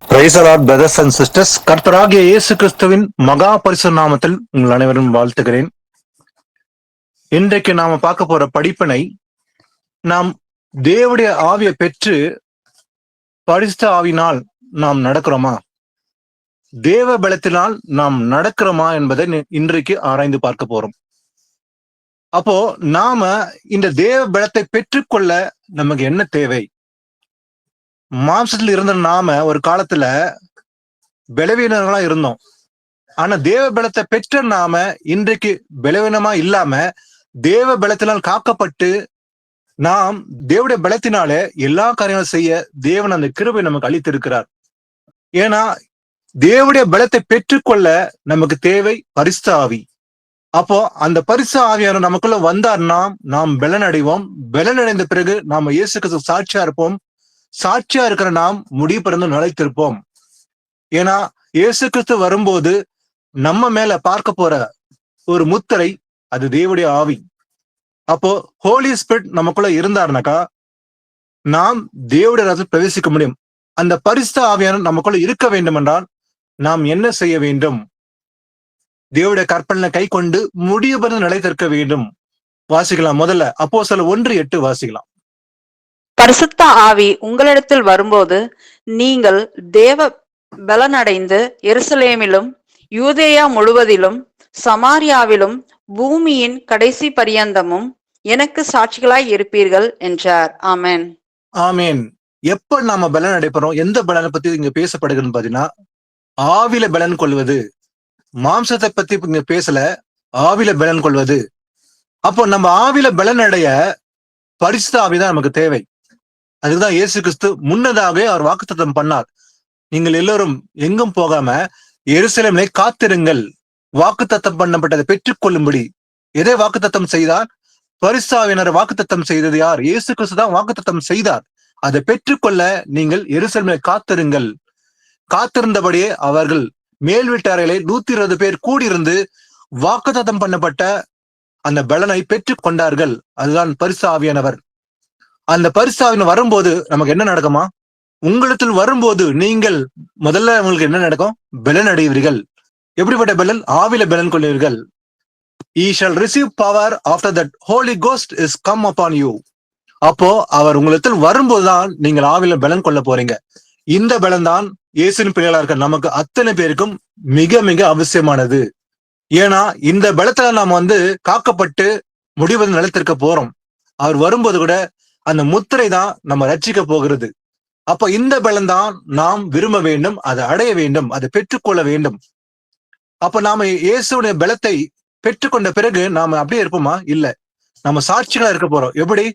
Praise the Lord brothers and sisters. கர்த்தராகிய இயேசு கிறிஸ்துவின் மகா பரிசுத்த நாமத்தில் உங்கள் அனைவரும் வாழ்த்துகிறேன். இன்றைக்கு நாம பார்க்க போற படிப்பினை, நாம் தேவனுடைய ஆவியை பெற்று பரிசுத்த ஆவியினால் நாம் நடக்கிறோமா, தேவ பலத்தினால் நாம் நடக்கிறோமா என்பதை இன்றைக்கு ஆராய்ந்து பார்க்க போறோம். அப்போ நாம இந்த தேவ பலத்தை பெற்றுக்கொள்ள நமக்கு என்ன தேவை? மாம்சத்தில் இருந்த நாம ஒரு காலத்துல பலவீனர்களா இருந்தோம். ஆனா தேவ பலத்தை பெற்ற நாம இன்றைக்கு பலவீனமா இல்லாம தேவ பலத்தினால் காக்கப்பட்டு நாம் தேவனுடைய பலத்தினாலே எல்லா காரியங்களும் செய்ய தேவன் அந்த கிருபை நமக்கு அளித்திருக்கிறார். ஏன்னா தேவனுடைய பலத்தை பெற்றுக்கொள்ள நமக்கு தேவை பரிசுத்த ஆவி. அப்போ அந்த பரிசுத்த ஆவியான நமக்குள்ள வந்தார்னா நாம் பலன் அடைவோம். பலன் அடைந்த பிறகு நாம இயேசு கிறிஸ்து சாட்சியா இருப்போம். சாட்சியா இருக்கிற நாம் முடிவு பிறந்து நிலைத்திருப்போம். ஏன்னா இயேசு கிறிஸ்து வரும்போது நம்ம மேல பார்க்க போற ஒரு முத்திரை அது தேவனுடைய ஆவி. அப்போ ஹோலி ஸ்பிரிட் நமக்குள்ள இருந்தாருனாக்கா நாம் தேவனுடைய ராஜ்யத்தில் பிரவேசிக்க முடியும். அந்த பரிசுத்த ஆவியான நமக்குள்ள இருக்க வேண்டும் என்றால் நாம் என்ன செய்ய வேண்டும்? தேவனுடைய கற்பனை கை கொண்டு முடிவு பிறந்து நிலைத்திருக்க வேண்டும். வாசிக்கலாம். முதல்ல அப்போஸ்தலர் 1:8 வாசிக்கலாம். பரிசுத்த ஆவி உங்களிடத்தில் வரும்போது நீங்கள் தேவ பலனடைந்து எருசலேமிலும் யூதேயா முழுவதிலும் சமாரியாவிலும் பூமியின் கடைசி பரியந்தமும் எனக்கு சாட்சிகளாய் இருப்பீர்கள் என்றார். ஆமென். ஆமேன். எப்ப நாம பலன் அடைப்போம்? எந்த பலனை பத்தி இங்க பேசப்படுகிறதுன்னு பாத்தீங்கன்னா, ஆவில பலன் கொள்வது. மாம்சத்தை பத்தி இங்க பேசல, ஆவில பலன் கொள்வது. அப்போ நம்ம ஆவில பலன் அடைய பரிசுத்த ஆவிதான் நமக்கு தேவை. அதுக்குதான் இயேசு கிறிஸ்து முன்னதாகவே அவர் வாக்குத்தத்தம் பண்ணார். நீங்கள் எல்லோரும் எங்கும் போகாம எருசலேமிலே காத்திருங்கள், வாக்குத்தத்தம் பண்ணப்பட்டதை பெற்றுக்கொள்ளும்படி. எதை வாக்குத்தத்தம் செய்தார்? பரிசுத்த ஆவியினரை வாக்குத்தத்தம் செய்தது யார்? இயேசு கிறிஸ்து தான் வாக்குத்தத்தம் செய்தார். அதை பெற்றுக்கொள்ள நீங்கள் எருசலேமிலே காத்திருங்கள். காத்திருந்தபடியே அவர்கள் மேல் வீட்டாரையிலே 120 பேர் கூடியிருந்து வாக்குத்தத்தம் பண்ணப்பட்ட அந்த பலனை பெற்றுக் கொண்டார்கள். அதுதான் பரிசுத்த ஆவியானவர். அந்த பரிசுத்த ஆவியானவர் வரும்போது நமக்கு என்ன நடக்குமா? உங்களிடத்தில் வரும்போது நீங்கள் முதல்ல உங்களுக்கு என்ன நடக்கும்? பலன் அடைவீர்கள். எப்படிப்பட்ட பலன்? ஆவில பலன் கொள்வீர்கள். Ye shall receive power after that Holy Ghost is come upon you. அப்போ அவர் உங்களிடத்தில் வரும்போதுதான் நீங்கள் ஆவில பலன் கொள்ள போறீங்க. இந்த பலன் தான் இயேசுவின் பிள்ளைகளா இருக்க நமக்கு அத்தனை பேருக்கும் மிக மிக அவசியமானது. ஏன்னா இந்த பலத்துல நாம காக்கப்பட்டு முடிவது நிலைத்திருக்க போறோம். அவர் வரும்போது கூட அந்த முத்திரை தான் நம்ம ரட்சிக்க போகிறது. அப்ப இந்த பலன் தான் நாம் விரும்ப வேண்டும், அதை அடைய வேண்டும், அதை பெற்றுக்கொள்ள வேண்டும். அப்ப நாம இயேசுடைய பலத்தை பெற்றுக்கொண்ட பிறகு நாம அப்படியே இருப்போமா? இல்ல, நம்ம சாட்சிகளா இருக்க போறோம். எப்படி?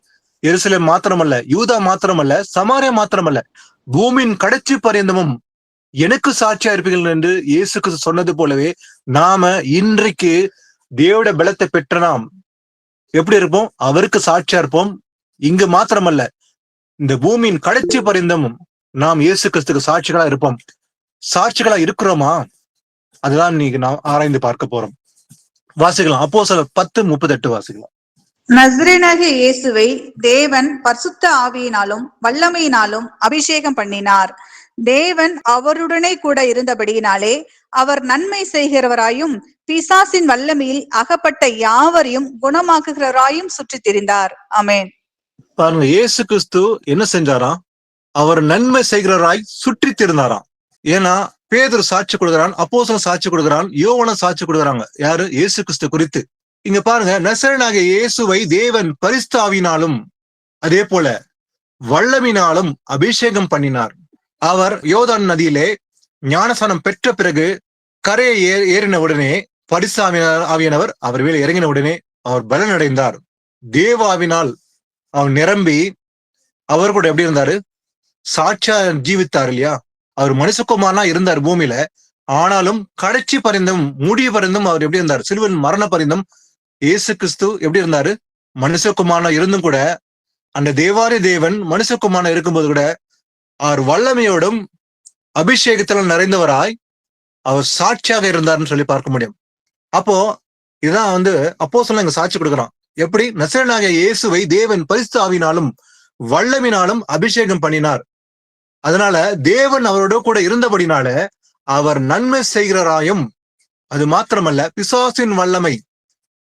எருசலேம் மாத்திரமல்ல, யூதா மாத்திரமல்ல, சமாரியா மாத்திரமல்ல, பூமியின் கடைசி பரியந்தமும் எனக்கு சாட்சியா இருப்பீர்கள் என்று இயேசு கிறிஸ்து சொன்னது போலவே நாம இன்றைக்கு தேவனுடைய பலத்தை பெற்ற நாம் எப்படி இருப்போம்? அவருக்கு சாட்சியா இருப்போம். இங்கு மாத்திரமல்ல, இந்த பூமியின் கடைசி பரியந்தமும் நாம் இயேசு கிறிஸ்துக்கு சாட்சிகளா இருப்போம். சாட்சிகளா இருக்கிறோமா? அதுதான் இன்னைக்கு நாம் ஆராய்ந்து பார்க்க போறோம். வாசிக்கலாம். அப்போஸ்தலர் 10:38 வாசிக்கலாம். நசரேயனாகிய இயேசுவை தேவன் பரிசுத்த ஆவியினாலும் வல்லமையினாலும் அபிஷேகம் பண்ணினார். தேவன் அவருடனே கூட இருந்தபடியினாலே அவர் நன்மை செய்கிறவராயும் பிசாசின் வல்லமையில் அகப்பட்ட யாவரையும் குணமாக்குகிறவராயும் சுற்றித் திரிந்தார். ஆமென். பாருங்க, இயேசு கிறிஸ்து என்ன செஞ்சாராம்? அவர் நன்மை செய்கிறவராய் சுற்றி திரிந்தாராம். ஏன்னா பேதுரு சாட்சி கொடுக்கிறான், அப்போஸ்தலன் சாட்சி கொடுக்கிறான், யோவான் சாட்சி கொடுக்குறாங்க. யாரு? இயேசு கிறிஸ்து குறித்து. இங்க பாருங்க, நசரேயனாகிய இயேசுவை தேவன் பரிசுத்த ஆவியினாலும் அதே போல வல்லமையினாலும் அபிஷேகம் பண்ணினார். அவர் யோர்தான் நதியிலே ஞானஸ்நானம் பெற்ற பிறகு கரையை ஏறின உடனே பரிசுத்த ஆவியானவர் அவர் மேல் இறங்கின உடனே அவர் பலன் அடைந்தார். தேவாவினால் அவர் நிரம்பி அவர் கூட எப்படி இருந்தாரு? சாட்சியா ஜீவித்தார் இல்லையா? அவர் மனுஷகுமாரனா இருந்தார் பூமியில. ஆனாலும் கடைசி பரிந்தும் முடிவு பரிந்தும் அவர் எப்படி இருந்தார்? சிலுவையின் மரண பரிந்தும் இயேசு கிறிஸ்து எப்படி இருந்தாரு? மனுஷகுமாரனா இருந்தும் கூட அந்த தேவாரி தேவன் மனுஷகுமாரனா இருக்கும்போது கூட அவர் வல்லமையோடும் அபிஷேகத்திலும் நிறைந்தவராய் அவர் சாட்சியாக இருந்தார்னு சொல்லி பார்க்க முடியும். அப்போ இதுதான் அப்போஸ்தலன் இங்க சாட்சி கொடுக்குறான். எப்படி? நசரேயனாகிய இயேசுவை தேவன் பரிசுத்த ஆவியினாலும் வல்லமையினாலும் அபிஷேகம் பண்ணினார். அதனால தேவன் அவரோட கூட இருந்தபடினால அவர் நன்மை செய்கிறாராயும், அது மாத்திரமல்ல பிசாசின் வல்லமை,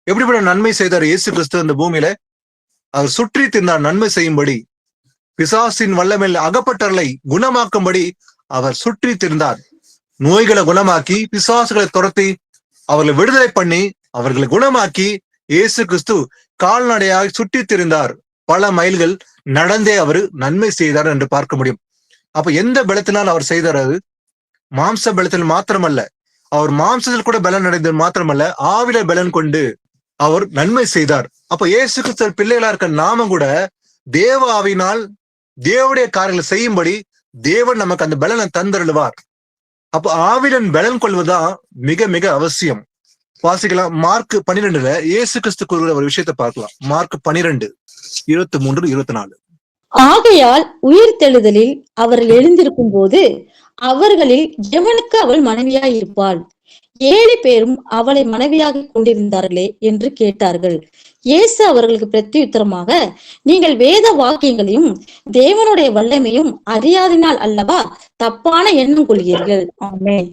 எப்படிப்பட்ட நன்மை செய்தார் இயேசு கிறிஸ்து இந்த பூமியில? அவர் சுற்றி திரிந்தார் நன்மை செய்யும்படி. பிசாசின் வல்லமையில் அகப்பட்டவர்களை குணமாக்கும்படி அவர் சுற்றி திரிந்தார். நோய்களை குணமாக்கி, பிசாசுகளை துரத்தி, அவர்களை விடுதலை பண்ணி, அவர்களை குணமாக்கி இயேசு கிறிஸ்து கால்நடையாக சுற்றி திரிந்தார். பல மைல்கள் நடந்தே அவர் நன்மை செய்தார் என்று பார்க்க முடியும். அப்ப எந்த பலத்தினால் அவர் செய்தார்? அது மாம்ச பலத்தில் மாத்திரமல்ல, அவர் மாம்சத்தில் கூட பலன் அடைந்தது மாத்திரமல்ல, ஆவில பலன் கொண்டு அவர் நன்மை செய்தார். அப்ப இயேசு கிறிஸ்து பிள்ளைகளா இருக்க நாம கூட தேவ ஆவினால் தேவனுடைய காரியங்களை செய்யும்படி தேவன் நமக்கு அந்த பலனை தந்தருளுவார். அப்ப ஆவிடன் பலன் கொள்வதுதான் மிக மிக அவசியம். வாசிக்கலாம். மார்க் 12 இயேசு கிறிஸ்து கூறுகிற ஒரு விஷயத்தை பார்க்கலாம். மார்க் 12, 23, 24. ஆகையால் உயிர்த்தெழுதலில் அவர்கள் எழுந்திருக்கும் போது அவர்களில் எவனுக்கு அவள் மனைவியாய் இருப்பாள்? 7 பேரும் அவளை மனைவியாக கொண்டிருந்தார்களே என்று கேட்டார்கள். இயேசு அவர்களுக்கு பிரத்யுத்தரமாக, நீங்கள் வேத வாக்கியங்களையும் தேவனுடைய வல்லமையும் அறியாதினால் அல்லவா தப்பான எண்ணம் கொள்கிறீர்கள். ஆமென்.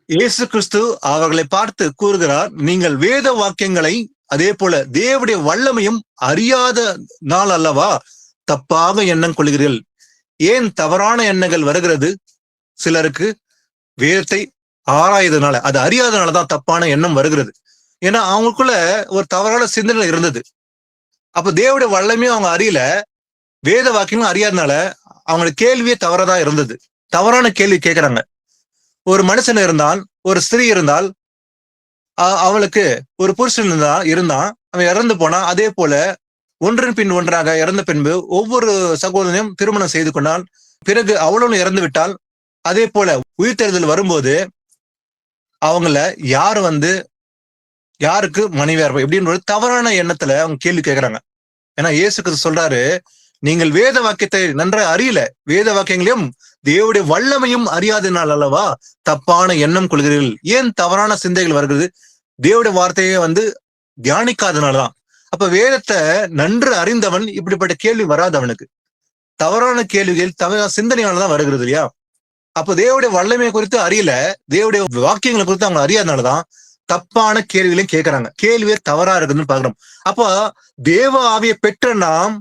இயேசு கிறிஸ்து அவர்களை பார்த்து கூறுகிறார், நீங்கள் வேத வாக்கியங்களை அதே போல தேவனுடைய வல்லமையும் அறியாத நாள் அல்லவா தப்பாக எண்ணம் கொள்கிறீர்கள். ஏன் தவறான எண்ணங்கள் வருகிறது? சிலருக்கு வேதத்தை ஆராயதுனால, அது அறியாதனாலதான் தப்பான எண்ணம் வருகிறது. ஏன்னா அவங்களுக்குள்ள ஒரு தவறான சிந்தனை இருந்தது. அப்ப தேவனுடைய வல்லமையும் அவங்க அறியல, வேத வாக்கியமும் அறியாதனால அவங்களோட கேள்வியே தவறதா இருந்தது. தவறான கேள்வி கேட்கிறாங்க. ஒரு மனுஷன் இருந்தால், ஒரு ஸ்திரீ இருந்தால், அவளுக்கு ஒரு புருஷன் இருந்தான், அவன் இறந்து போனா, அதே போல ஒன்றின் பின் ஒன்றாக இறந்த பின்பு ஒவ்வொரு சகோதரனையும் திருமணம் செய்து கொண்டால், பிறகு அவளும் இறந்து விட்டால், அதே போல உயிர்த்தெழுதல் வரும்போது அவங்கள யாரு யாருக்கு மனைவியா இருப்பா இப்படின்ற ஒரு தவறான எண்ணத்துல அவங்க கேள்வி கேட்கிறாங்க. ஏன்னா இயேசு கிறிஸ்து சொல்றாரு, நீங்கள் வேத வாக்கியத்தை நன்றாக அறியல, வேத வாக்கியங்களையும் தேவனுடைய வல்லமையும் அறியாதனால் அல்லவா தப்பான எண்ணம் கொள்கிறீர்கள். ஏன் தவறான சிந்தைகள் வருகிறது? தேவனுடைய வார்த்தையை தியானிக்காதனாலதான். அப்ப வேதத்தை நன்று அறிந்தவன் இப்படிப்பட்ட கேள்வி வராது அவனுக்கு. தவறான கேள்விகள் தவறான சிந்தனையாலதான் வருகிறது இல்லையா? அப்ப தேவனுடைய வல்லமை குறித்து அறியல, தேவனுடைய வாக்கியங்களை குறித்து அவங்க அறியாதனாலதான் தப்பான கேள்விகளையும் கேட்கறாங்க. கேள்வியே தவறா இருக்குதுன்னு பாக்குறோம். அப்ப தேவ ஆவியை பெற்ற நாம்,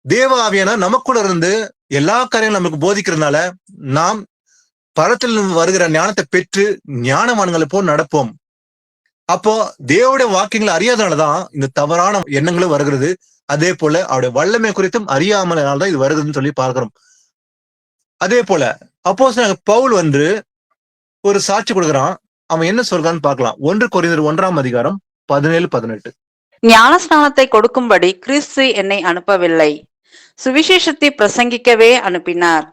தேவ ஆவியான நமக்குள்ள இருந்து எல்லா காரியங்களும் நமக்கு போதிக்கிறதுனால நாம் பரத்தில் வருகிற ஞானத்தை பெற்று ஞானவான்களை போல் நடப்போம். அப்போ தேவனுடைய வாக்கியங்களை அறியாதனாலதான் இந்த தவறான எண்ணங்களும் வருகிறது. அதே போல அவருடைய வல்லமை குறித்தும் அறியாமலால்தான் இது வருகிறதுன்னு சொல்லி பார்க்கிறோம். அதே போல அப்போஸ்தலனாகிய பவுல் ஒரு சாட்சி கொடுக்குறான். அவன் என்ன சொல்றான்னு பார்க்கலாம். 1 கொரிந்தியர் 1ஆம் அதிகாரம் 17, 18. ஞானஸ்நானத்தை கொடுக்கும்படி கிறிஸ்து என்னை அனுப்பவில்லை, சுவிசேஷத்தை பிரசங்கிக்கவே அனுப்பினார்.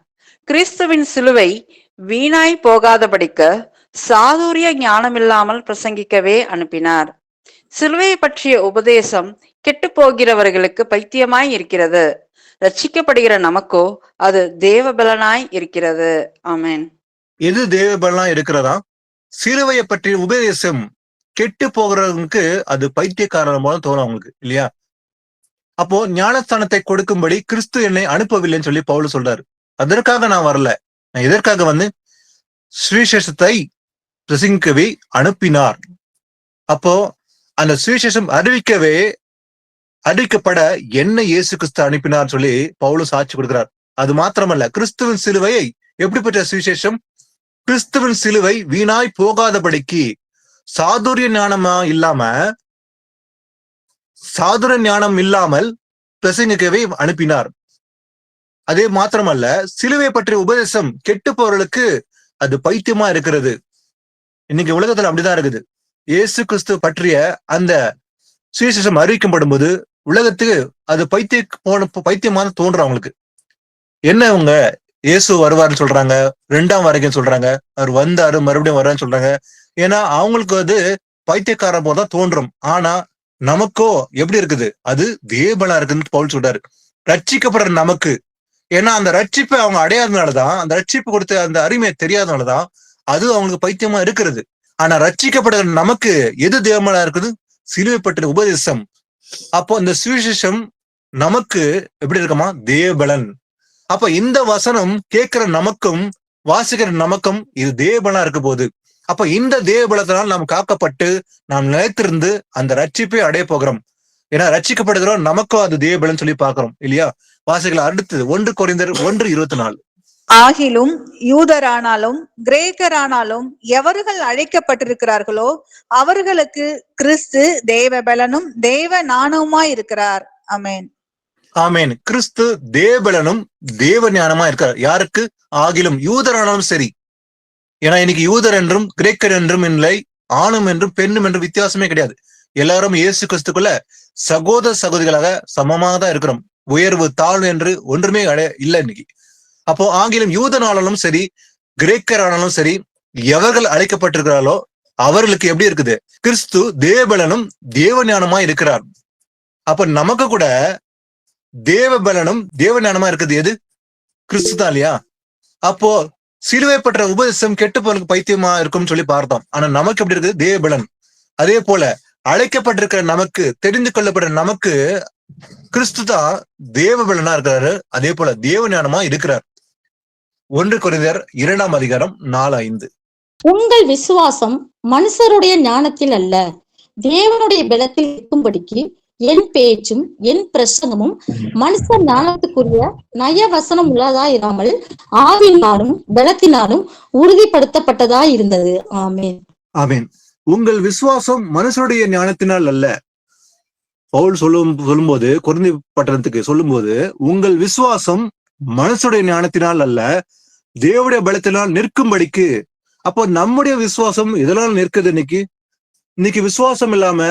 கிறிஸ்துவின் சிலுவை வீணாய் போகாதபடிக்கு சாதுரிய ஞானமில்லாமல் பிரசங்கிக்கவே அனுப்பினார். சிலுவையை பற்றிய உபதேசம் கெட்டு போகிறவர்களுக்கு பைத்தியமாய் இருக்கிறது, ரட்சிக்கப்படுகிற நமக்கோ அது தேவபலனாய் இருக்கிறது. ஆமென். எது தேவபலனாய் இருக்கிறதா? சிலுவையை பற்றிய உபதேசம் கெட்டு போகிறவங்களுக்கு அது பைத்தியக்காரன் போல தோணும் அவங்களுக்கு இல்லையா? அப்போ ஞானஸ்தானத்தை கொடுக்கும்படி கிறிஸ்து என்னை அனுப்பவில்லைன்னு சொல்லி பவுல் சொல்றாரு. அதற்காக நான் வரல, நான் எதற்காக சுவிசேஷத்தை பிரசங்கிக்கவே அனுப்பினார். அப்போ அந்த சுவிசேஷம் அறிவிக்கப்பட என்ன இயேசு கிறிஸ்து அனுப்பினார் சொல்லி பவுலும் சாட்சி கொடுக்கிறார். அது மாத்திரமல்ல, கிறிஸ்துவின் சிலுவையை எப்படிப்பட்ட சுவிசேஷம்? கிறிஸ்துவின் சிலுவை வீணாய் போகாதபடிக்கு சாதுரிய ஞானம் இல்லாமல் பிரசங்கிக்கவே அனுப்பினார். அதே மாத்திரமல்ல, சிலுவை பற்றிய உபதேசம் கெட்டு போறவர்களுக்கு அது பைத்தியமா இருக்கிறது. இன்னைக்கு உலகத்துல அப்படிதான் இருக்குது. இயேசு கிறிஸ்து பற்றிய அந்த சுவிசேஷம் அறிவிக்கப்படும் போது உலகத்துக்கு அது பைத்தியமா தோன்றும் அவங்களுக்கு. என்ன அவங்க இயேசு வருவாருன்னு சொல்றாங்க, 2ஆம் வரைக்கும் சொல்றாங்க, அவர் வந்தாரு மறுபடியும் வர்றான்னு சொல்றாங்க. ஏன்னா அவங்களுக்கு அது பைத்தியக்காரன் போதான் தோன்றும். ஆனா நமக்கோ எப்படி இருக்குது? அது தேவபலனா இருக்குன்னு பவுல் சொல்றாரு. ரட்சிக்கப்படுற நமக்கு, ஏன்னா அந்த ரட்சிப்பை அவங்க அடையாதனாலதான், அந்த ரட்சிப்பு கொடுத்த அந்த அருமையை தெரியாதனாலதான் அது அவங்களுக்கு பைத்தியமா இருக்கிறது. ஆனா ரட்சிக்கப்படுற நமக்கு எது தேவபலனா இருக்குது? சிலுவை பற்றிய உபதேசம். அப்போ இந்த சுவிசேஷம் நமக்கு எப்படி இருக்குமா? தேவபலன். அப்ப இந்த வசனம் கேட்கிற நமக்கும் வாசிக்கிற நமக்கும் இது தேவபலனா இருக்க போகுது. அப்ப இந்த தேவபலத்தினால் நாம் காக்கப்பட்டு நாம் நிலைத்திருந்து அந்த ரட்சிப்பை அடைய போகிறோம். ஏன்னா ரட்சிக்கப்படுகிறோம், நமக்கும் அது தேவபலன் சொல்லி பார்க்கிறோம் இல்லையா? வாசிக்கலாம். அடுத்தது 1 கொரிந்தியர் 1:24. ஆகிலும் யூதரானாலும் கிரேக்கரானாலும் எவர்கள் அழைக்கப்பட்டிருக்கிறார்களோ அவர்களுக்கு கிறிஸ்து தேவபலனும் தேவ ஞானவுமாய் இருக்கிறார். ஆமென். ஆமேன். கிறிஸ்து தேவபலனும் தேவ ஞானமா இருக்கார். யாருக்கு? ஆகிலும் யூதரானாலும் சரி. ஏன்னா இன்னைக்கு யூதர் என்றும் கிரேக்கர் என்றும் இல்லை, ஆணும் என்றும் பெண்ணும் என்றும் வித்தியாசமே கிடையாது. எல்லாரும் இயேசு கிறிஸ்துக்குள்ள சகோதர சகோதரிகளாக சமமாக தான் இருக்கிறோம். உயர்வு தாழ்வு என்று ஒன்றுமே இல்லை இன்னைக்கு. அப்போ ஆங்கிலம் யூதனாலும் சரி கிரேக்கரானாலும் சரி எவர்கள் அழைக்கப்பட்டிருக்கிறார்களோ அவர்களுக்கு எப்படி இருக்குது? கிறிஸ்து தேவபலனும் தேவ ஞானமா இருக்கிறார். அப்ப நமக்கு கூட தேவபலனும் தேவ ஞானமா இருக்குது எது? கிறிஸ்து தான் இல்லையா? அப்போ சிலுவை பற்ற உபதேசம் கெட்டு போனுக்கு பைத்தியமா இருக்கும்னு சொல்லி பார்த்தோம். ஆனா நமக்கு எப்படி இருக்குது? தேவபலன். அதே போல அழைக்கப்பட்டிருக்கிற நமக்கு, தெரிந்து கொள்ளப்படுற நமக்கு கிறிஸ்து தான் தேவபலனா இருக்கிறாரு. அதே போல தேவ ஞானமா இருக்கிறார். 1 கொரிந்தியர் 2:4-5. உங்கள் விசுவாசம் மனுஷருடைய ஞானத்தில் அல்ல, தேவனுடைய பலத்தில் இருக்கும்படிக்கு என் பேச்சும் என் பிரசங்கமும் மனுஷ ஞானத்துக்குரிய நயவசனம் உள்ளதா இராமல் ஆவியினாலும் பலத்தினாலும் உறுதிப்படுத்தப்பட்டதா இருந்தது. ஆமேன். ஆமேன். உங்கள் விசுவாசம் மனுஷருடைய ஞானத்தினால் அல்ல. பவுல் சொல்லும்போது கொரிந்தி பட்டணத்துக்கு சொல்லும்போது உங்கள் விசுவாசம் மனுஷருடைய ஞானத்தினால் அல்ல, தேவனுடைய பலத்தினால் நிற்கும்படிக்கு. அப்போ நம்முடைய விசுவாசம் இதெல்லாம் நிற்குது. இன்னைக்கு விசுவாசம் இல்லாம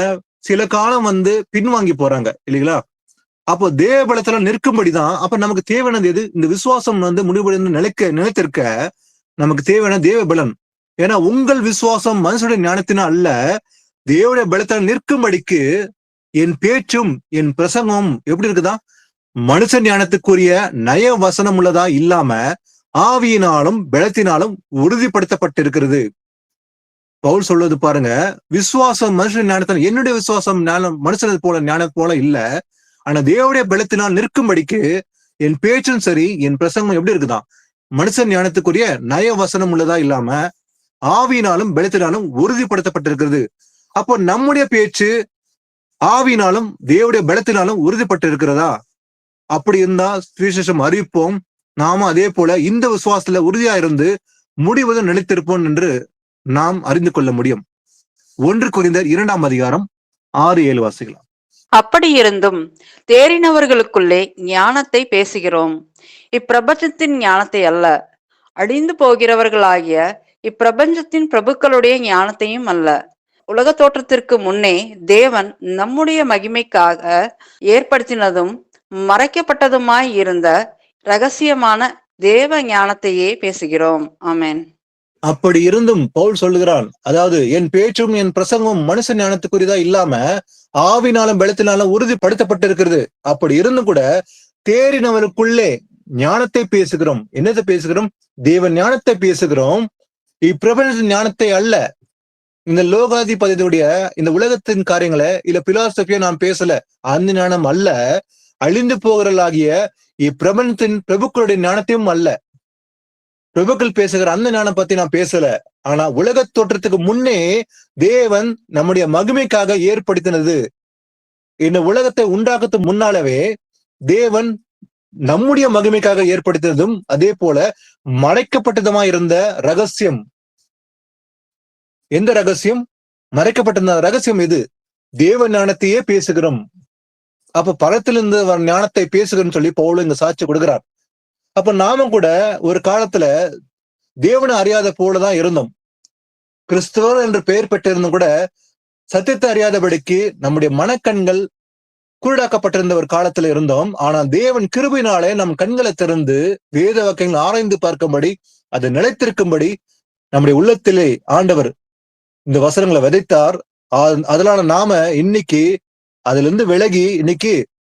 சில காலம் பின்வாங்கி போறாங்க இல்லைங்களா? அப்போ தேவ பலத்துல நிற்கும்படிதான். அப்ப நமக்கு தேவையானது எது? இந்த விசுவாசம் முடிவடைந்து நிலைத்திருக்க நமக்கு தேவையான தேவ பலன். ஏன்னா உங்கள் விசுவாசம் மனுஷனுடைய ஞானத்தினால் அல்ல, தேவனுடைய பலத்தால் நிற்கும்படிக்கு என் பேச்சும் என் பிரசங்கமும் எப்படி இருக்குதா? மனுஷ ஞானத்துக்குரிய நய வசனம் உள்ளதா இல்லாம ஆவியினாலும் பலத்தினாலும் உறுதிப்படுத்தப்பட்டிருக்கிறது. பவுல் சொல்வது பாருங்க, விசுவாசம் மனுஷன் ஞானத்தால், என்னுடைய விசுவாசம் ஞானம் மனுஷனது போல ஞானம் போல இல்ல, ஆனா தேவனுடைய பலத்தினால் நிற்கும்படிக்கு என் பேச்சும் சரி என் பிரசங்கமும் எப்படி இருக்குதான்? மனுஷன் ஞானத்துக்குரிய நய வசனம் உள்ளதா இல்லாம ஆவியினாலும் பலத்தினாலும் உறுதிப்படுத்தப்பட்டிருக்கிறது. அப்போ நம்முடைய பேச்சு ஆவியினாலும் தேவனுடைய பலத்தினாலும் உறுதிப்பட்டு இருக்கிறதா? அப்படி இருந்தா சுவிசேஷம் அறிவிப்போம். நாம அதே போல இந்த விசுவாசத்துல உறுதியா இருந்து முடிவதும் நிலைத்திருப்போம் என்று நாம் அறிந்து கொள்ள முடியும். 1 கொரிந்தியர் 2:6-7 வாசிக்கலாம். அப்படி இருந்தும் தேறினவர்களுக்குள்ளே ஞானத்தை பேசுகிறோம், இப்பிரபஞ்சத்தின் ஞானத்தை அல்ல, அழிந்து போகிறவர்களாகிய இப்பிரபஞ்சத்தின் பிரபுக்களுடைய ஞானத்தையும் அல்ல. உலக தோற்றத்திற்கு முன்னே தேவன் நம்முடைய மகிமைக்காக ஏற்படுத்தினதும் மறைக்கப்பட்டதுமாய் இருந்த ரகசியமான தேவ ஞானத்தையே பேசுகிறோம். ஆமென். அப்படி இருந்தும் பவுல் சொல்லுகிறான், அதாவது என் பேச்சும் என் பிரசங்கமும் மனுஷ ஞானத்துக்குரியதா இல்லாம ஆவினாலும் பலத்தினாலும் உறுதிப்படுத்தப்பட்டிருக்கிறது. அப்படி இருந்தும் கூட தேறினவருக்குள்ளே ஞானத்தை பேசுகிறோம். என்னத்தை பேசுகிறோம்? தேவ ஞானத்தை பேசுகிறோம், இப்பிரபஞ்ச ஞானத்தை அல்ல. இந்த லோகாதிபதியுடைய இந்த உலகத்தின் காரியங்களை இல்ல பிலாசபியா நாம் பேசல, அந்த ஞானம் அல்ல. அழிந்து போகிறவர்களாகிய இப்பிரபஞ்சத்தின் பிரபுக்களுடைய ஞானத்தையும் அல்ல. பிரபுக்கள் பேசுகிற அந்த ஞானம் பத்தி நான் பேசல. ஆனா உலக தோற்றத்துக்கு முன்னே தேவன் நம்முடைய மகிமைக்காக ஏற்படுத்தினது. இந்த உலகத்தை உண்டாக்கத்துக்கு முன்னாலவே தேவன் நம்முடைய மகிமைக்காக ஏற்படுத்தினதும் அதே போல மறைக்கப்பட்டதுமா இருந்த ரகசியம். எந்த ரகசியம்? மறைக்கப்பட்டிருந்த ரகசியம் எது? தேவ ஞானத்தையே பேசுகிறோம். அப்ப பரத்திலிருந்து ஞானத்தை பேசுகிறோம்னு சொல்லி பவுல் இங்க சாட்சி கொடுக்கிறார். அப்ப நாம கூட ஒரு காலத்துல தேவனை அறியாத போலதான் இருந்தோம். கிறிஸ்துவர் என்று பெயர் பெற்றிருந்தும் கூட சத்தியத்தை அறியாதபடிக்கு நம்முடைய மனக்கண்கள் குருடாக்கப்பட்டிருந்த ஒரு காலத்துல இருந்தோம். ஆனா தேவன் கிருபையினாலே நம் கண்களை திறந்து வேத வாக்கியங்கள் ஆராய்ந்து பார்க்கும்படி, அது நிலைத்திருக்கும்படி நம்முடைய உள்ளத்திலே ஆண்டவர் இந்த வசனங்களை விதைத்தார். அதனால நாம இன்னைக்கு அதுல இருந்து விலகி இன்னைக்கு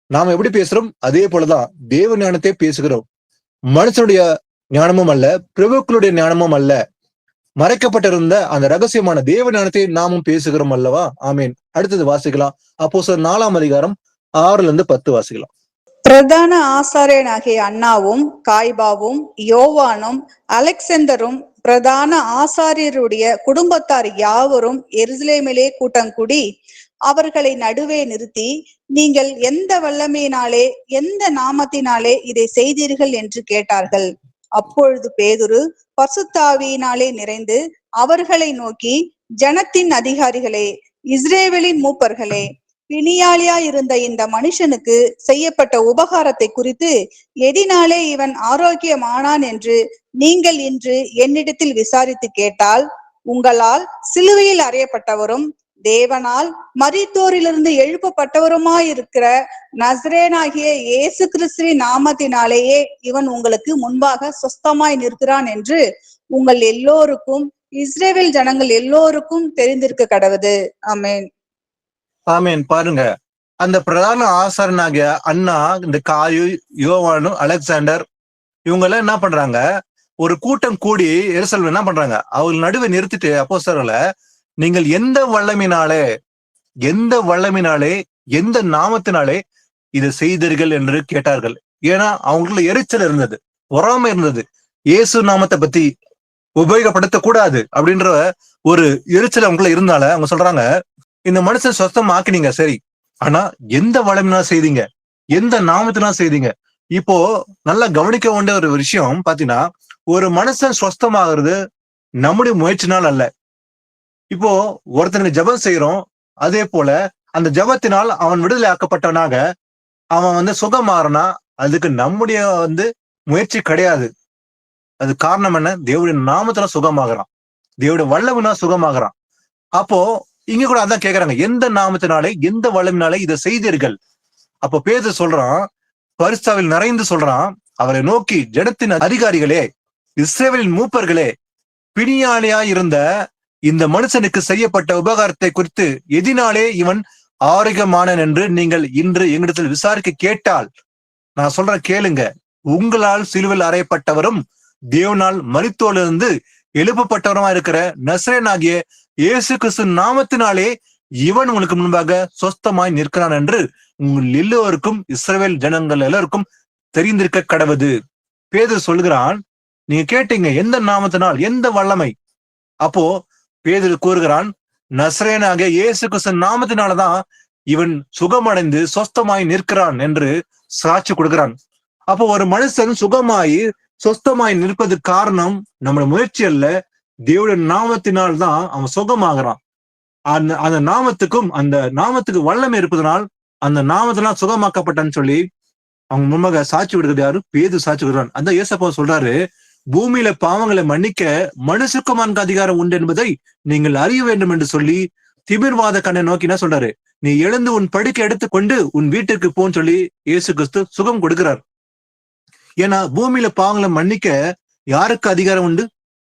நாம எப்படி பேசுறோம்? அதே போலதான் தேவ ஞானத்தை பேசுகிறோம். மனுஷனுடைய ஞானமும் அல்ல, பிரபுக்களுடைய ஞானமும் அல்ல, மறைக்கப்பட்டிருந்த அந்த ரகசியமான தேவ ஞானத்தை நாமும் பேசுகிறோம் அல்லவா? ஆமீன். அடுத்தது வாசிக்கலாம். அப்போஸ்தலர் 4-10 வாசிக்கலாம். பிரதான ஆசாரியனாகிய அன்னாவும் காய்பாவும் யோவானும் அலெக்சந்தரும் பிரதான ஆசாரியருடைய குடும்பத்தார் யாவரும் எருசலேமிலே கூட்டங்கூடி அவர்களை நடுவே நிறுத்தி, நீங்கள் எந்த வல்லமையினாலே எந்த நாமத்தினாலே இதை செய்தீர்கள் என்று கேட்டார்கள். அப்பொழுது பேதுரு பரிசுத்தாவியினாலே நிறைந்து அவர்களை நோக்கி, ஜனத்தின் அதிகாரிகளே, இஸ்ரேவேலின் மூப்பர்களே, பிணியாளியா இருந்த இந்த மனுஷனுக்கு செய்யப்பட்ட உபகாரத்தை குறித்து எதினாலே இவன் ஆரோக்கியமானான் என்று நீங்கள் இன்று என்னிடத்தில் விசாரித்து கேட்டால், உங்களால் சிலுவையில் அறையப்பட்டவரும் தேவனால் மரித்தோரிலிருந்து எழுப்பப்பட்டவருமாயிருக்கிற நசரேனாகிய இயேசு கிறிஸ்துவின் நாமத்தினாலேயே இவன் உங்களுக்கு முன்பாக சொஸ்தமாய் நிற்கிறான் என்று உங்கள் எல்லோருக்கும், இஸ்ரேல் ஜனங்கள் எல்லோருக்கும் தெரிந்திருக்க கடவுது. ஆமென். ஆமென். பாருங்க, அந்த பிரதான ஆசாரனாகிய அண்ணா, இந்த காயு, யோவானு, அலெக்சாண்டர் இவங்க எல்லாம் என்ன பண்றாங்க, ஒரு கூட்டம் கூடி எருசலேம் என்ன பண்றாங்க, அவங்க நடுவே நிறுத்திட்டு அப்போஸ்தலர்களை, நீங்கள் எந்த வல்லமையினாலே எந்த நாமத்தினாலே இதை செய்தீர்கள் என்று கேட்டார்கள். ஏன்னா அவங்களுக்குள்ள எரிச்சல் இருந்தது, பொறாமை இருந்தது, இயேசு நாமத்தை பத்தி உபயோகப்படுத்த கூடாது அப்படின்ற ஒரு எரிச்சல் அவங்களுக்குள்ள இருந்தால அவங்க சொல்றாங்க, இந்த மனுஷன் சொத்தம் ஆக்கினீங்க சரி, ஆனா எந்த வல்லமையினா செய்தீங்க, எந்த நாமத்தினா செய்தீங்க. இப்போ நல்லா கவனிக்க வேண்டிய ஒரு விஷயம் பாத்தீங்கன்னா, ஒரு மனுஷன் சொஸ்தமாகிறது நம்முடைய முயற்சினால் அல்ல. இப்போ ஒருத்தனுக்கு ஜெபம் செய்யறோம், அதே போல அந்த ஜெபத்தினால் அவன் விடுதலை ஆக்கப்பட்டவனாக அவன் சுகமாறனா, அதுக்கு நம்முடைய முயற்சி கிடையாது. அது காரணம் என்ன, தேவனுடைய நாமத்துல சுகமாகறான், தேவனுடைய வல்லமைனா சுகமாகறான். அப்போ இங்க கூட அதான் கேக்குறாங்க, எந்த நாமத்தினாலே எந்த வல்லமையினாலே இதை செய்தீர்கள். அப்போ பேதுரு சொல்றான், பரிசுத்தாவியில் நிறைந்து சொல்றான், அவரை நோக்கி, ஜனத்தின் அதிகாரிகளே, இஸ்ரவேலின் மூப்பர்களே, பிணியாளியா இருந்த இந்த மனுஷனுக்கு செய்யப்பட்ட உபகாரத்தை குறித்து எதினாலே இவன் ஆரோக்கியமானன் என்று நீங்கள் இன்று எங்களிடத்தில் விசாரிக்க கேட்டால், நான் சொல்றேன் கேளுங்க, உங்களால் சிலுவையில் அறையப்பட்டவரும் தேவனால் மரித்தோரிலிருந்து எழுப்பப்பட்டவருமா இருக்கிற நசரேயனாகிய இயேசு கிறிஸ்து நாமத்தினாலே இவன் உங்களுக்கு முன்பாக சொஸ்தமாய் நிற்கிறான் என்று உங்கள் எல்லோருக்கும், இஸ்ரவேல் ஜனங்கள் எல்லாருக்கும் தெரிந்திருக்க கடவுது. பேதுரு சொல்லுகிறான், நீங்க கேட்டீங்க எந்த நாமத்தினால், எந்த வல்லமை. அப்போ பேதுரு கூறுகிறான், நசரேயனாகிய இயேசு கிறிஸ்து நாமத்தினாலதான் இவன் சுகமடைந்து சொஸ்தமாய் நிற்கிறான் என்று சாட்சி கொடுக்கிறான். அப்போ ஒரு மனுஷன் சுகமாய் சொஸ்தமாய் நிற்பதுக்கு காரணம் நம்முடைய முயற்சி அல்ல, தேவனுடைய நாமத்தினால்தான் அவன் சுகமாகறான். அந்த நாமத்துக்கு வல்லமை இருப்பதனால் அந்த நாமத்தினால் சுகமாக்கப்பட்டான்னு சொல்லி அவங்க முன்பாக சாட்சி விடுகிறது யாரு, பேதுரு சாட்சி விடுறான். அந்த இயேசப்பா சொல்றாரு, பூமியில பாவங்களை மன்னிக்க மனுஷகுமாரனுக்கு அதிகாரம் உண்டு என்பதை நீங்கள் அறிய வேண்டும் என்று சொல்லி திமிர்வாத கண்ணை நோக்கி என்ன சொல்றாரு, நீ எழுந்து உன் படுக்கை எடுத்துக்கொண்டு உன் வீட்டிற்கு போன்னு சொல்லி இயேசு கிறிஸ்து சுகம் கொடுக்கிறார். ஏன்னா பூமியில பாவங்களை மன்னிக்க யாருக்கு அதிகாரம் உண்டு,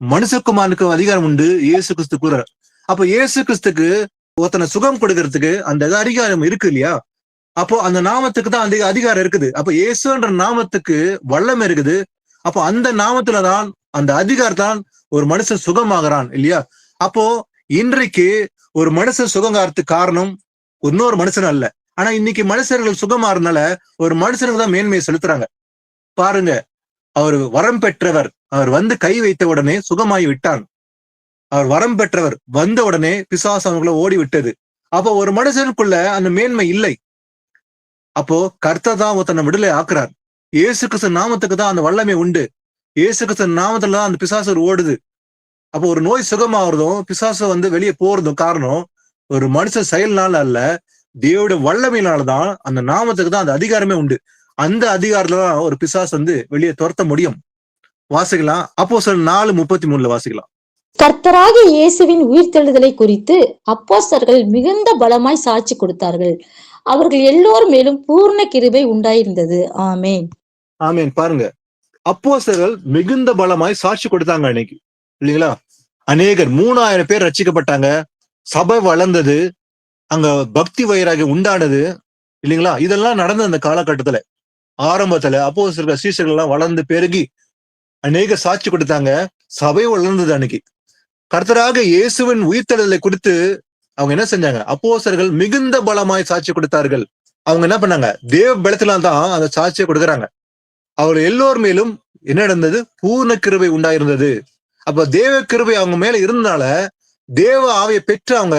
மனுஷகுமாரனுக்கு அதிகாரம் உண்டு, இயேசு கிறிஸ்து கூறார். அப்ப இயேசு கிறிஸ்துக்கு ஒருத்தனை சுகம் கொடுக்கறதுக்கு அந்த அதிகாரம் இருக்கு இல்லையா, அப்போ அந்த நாமத்துக்கு தான் அந்த அதிகாரம் இருக்குது. அப்ப இயேசுன்ற நாமத்துக்கு வல்லமை இருக்குது. அப்போ அந்த நாமத்துலதான், அந்த அதிகாரத்தான் ஒரு மனுஷன் சுகமாகறான் இல்லையா. அப்போ இன்றைக்கு ஒரு மனுஷன் சுகங்காரத்துக்கு காரணம் இன்னொரு மனுஷன் அல்ல. ஆனா இன்னைக்கு மனுஷர்கள் சுகமாறதுனால ஒரு மனுஷனுக்கு தான் மேன்மையை செலுத்துறாங்க. பாருங்க, அவர் வரம் பெற்றவர், அவர் கை வைத்த உடனே சுகமாய் விட்டான். அவர் வரம் பெற்றவர் வந்த உடனே பிசாசு அவங்களை ஓடி விட்டது. அப்போ ஒரு மனுஷனுக்குள்ள அந்த மேன்மை இல்லை. அப்போ கர்த்தர் தான் ஒருத்தனை விடுதலை ஆக்குறார். இயேசு கிறிஸ்து நாமத்துக்கு தான் அந்த வல்லமை உண்டு. இயேசு கிறிஸ்து நாமத்துல தான் அந்த பிசாசு ஓடுது. அப்போ ஒரு நோய் சுகமாகறதும் பிசாசு வெளியே போறதும் காரணம் ஒரு மனுஷன் செயல்னால அல்ல, தேவனுடைய வல்லமையினாலதான். அந்த நாமத்துக்கு தான் அந்த அதிகாரமே உண்டு. அந்த அதிகாரத்துலதான் ஒரு பிசாசு வெளியே துரத்த முடியும். வாசிக்கலாம், அப்போஸ்தலர் 4:33 வாசிக்கலாம். கர்த்தராகிய இயேசுவின் உயிர்த்தெழுதலை குறித்து அப்போஸ்தலர்கள் மிகுந்த பலமாய் சாட்சி கொடுத்தார்கள். அவர்கள் எல்லோரும் மேலும் பூர்ண கிருபை உண்டாயிருந்தது. ஆமேன். ஆமேன். பாருங்க, அப்போஸ்தலர்கள் மிகுந்த பலமாய் சாட்சி கொடுத்தாங்க அன்னைக்கு இல்லைங்களா. அநேகர் 3000 பேர் ரட்சிக்கப்பட்டாங்க, சபை வளர்ந்தது, அங்க பக்தி வைராகியம் உண்டானது இல்லைங்களா. இதெல்லாம் நடந்த அந்த காலகட்டத்துல ஆரம்பத்துல அப்போஸ்தலர்கள் சீஷர்கள் எல்லாம் வளர்ந்து பெருகி அநேக சாட்சி கொடுத்தாங்க, சபை வளர்ந்தது. அன்னைக்கு கர்த்தராக இயேசுவின் உயிர்த்தெழுதலை குறித்து அவங்க என்ன செஞ்சாங்க, அப்போஸ்தலர்கள் மிகுந்த பலமாய் சாட்சி கொடுத்தார்கள். அவங்க என்ன பண்ணாங்க? தேவ பலத்தினால தான் அந்த சாட்சியை கொடுக்கறாங்க. அவர் எல்லோர் மேலும் என்ன நடந்தது? பூர்ண கிருபை உண்டாயிருந்தது. அப்ப தேவ கிருபை அவங்க மேல இருந்தனால தேவ ஆவியை பெற்று அவங்க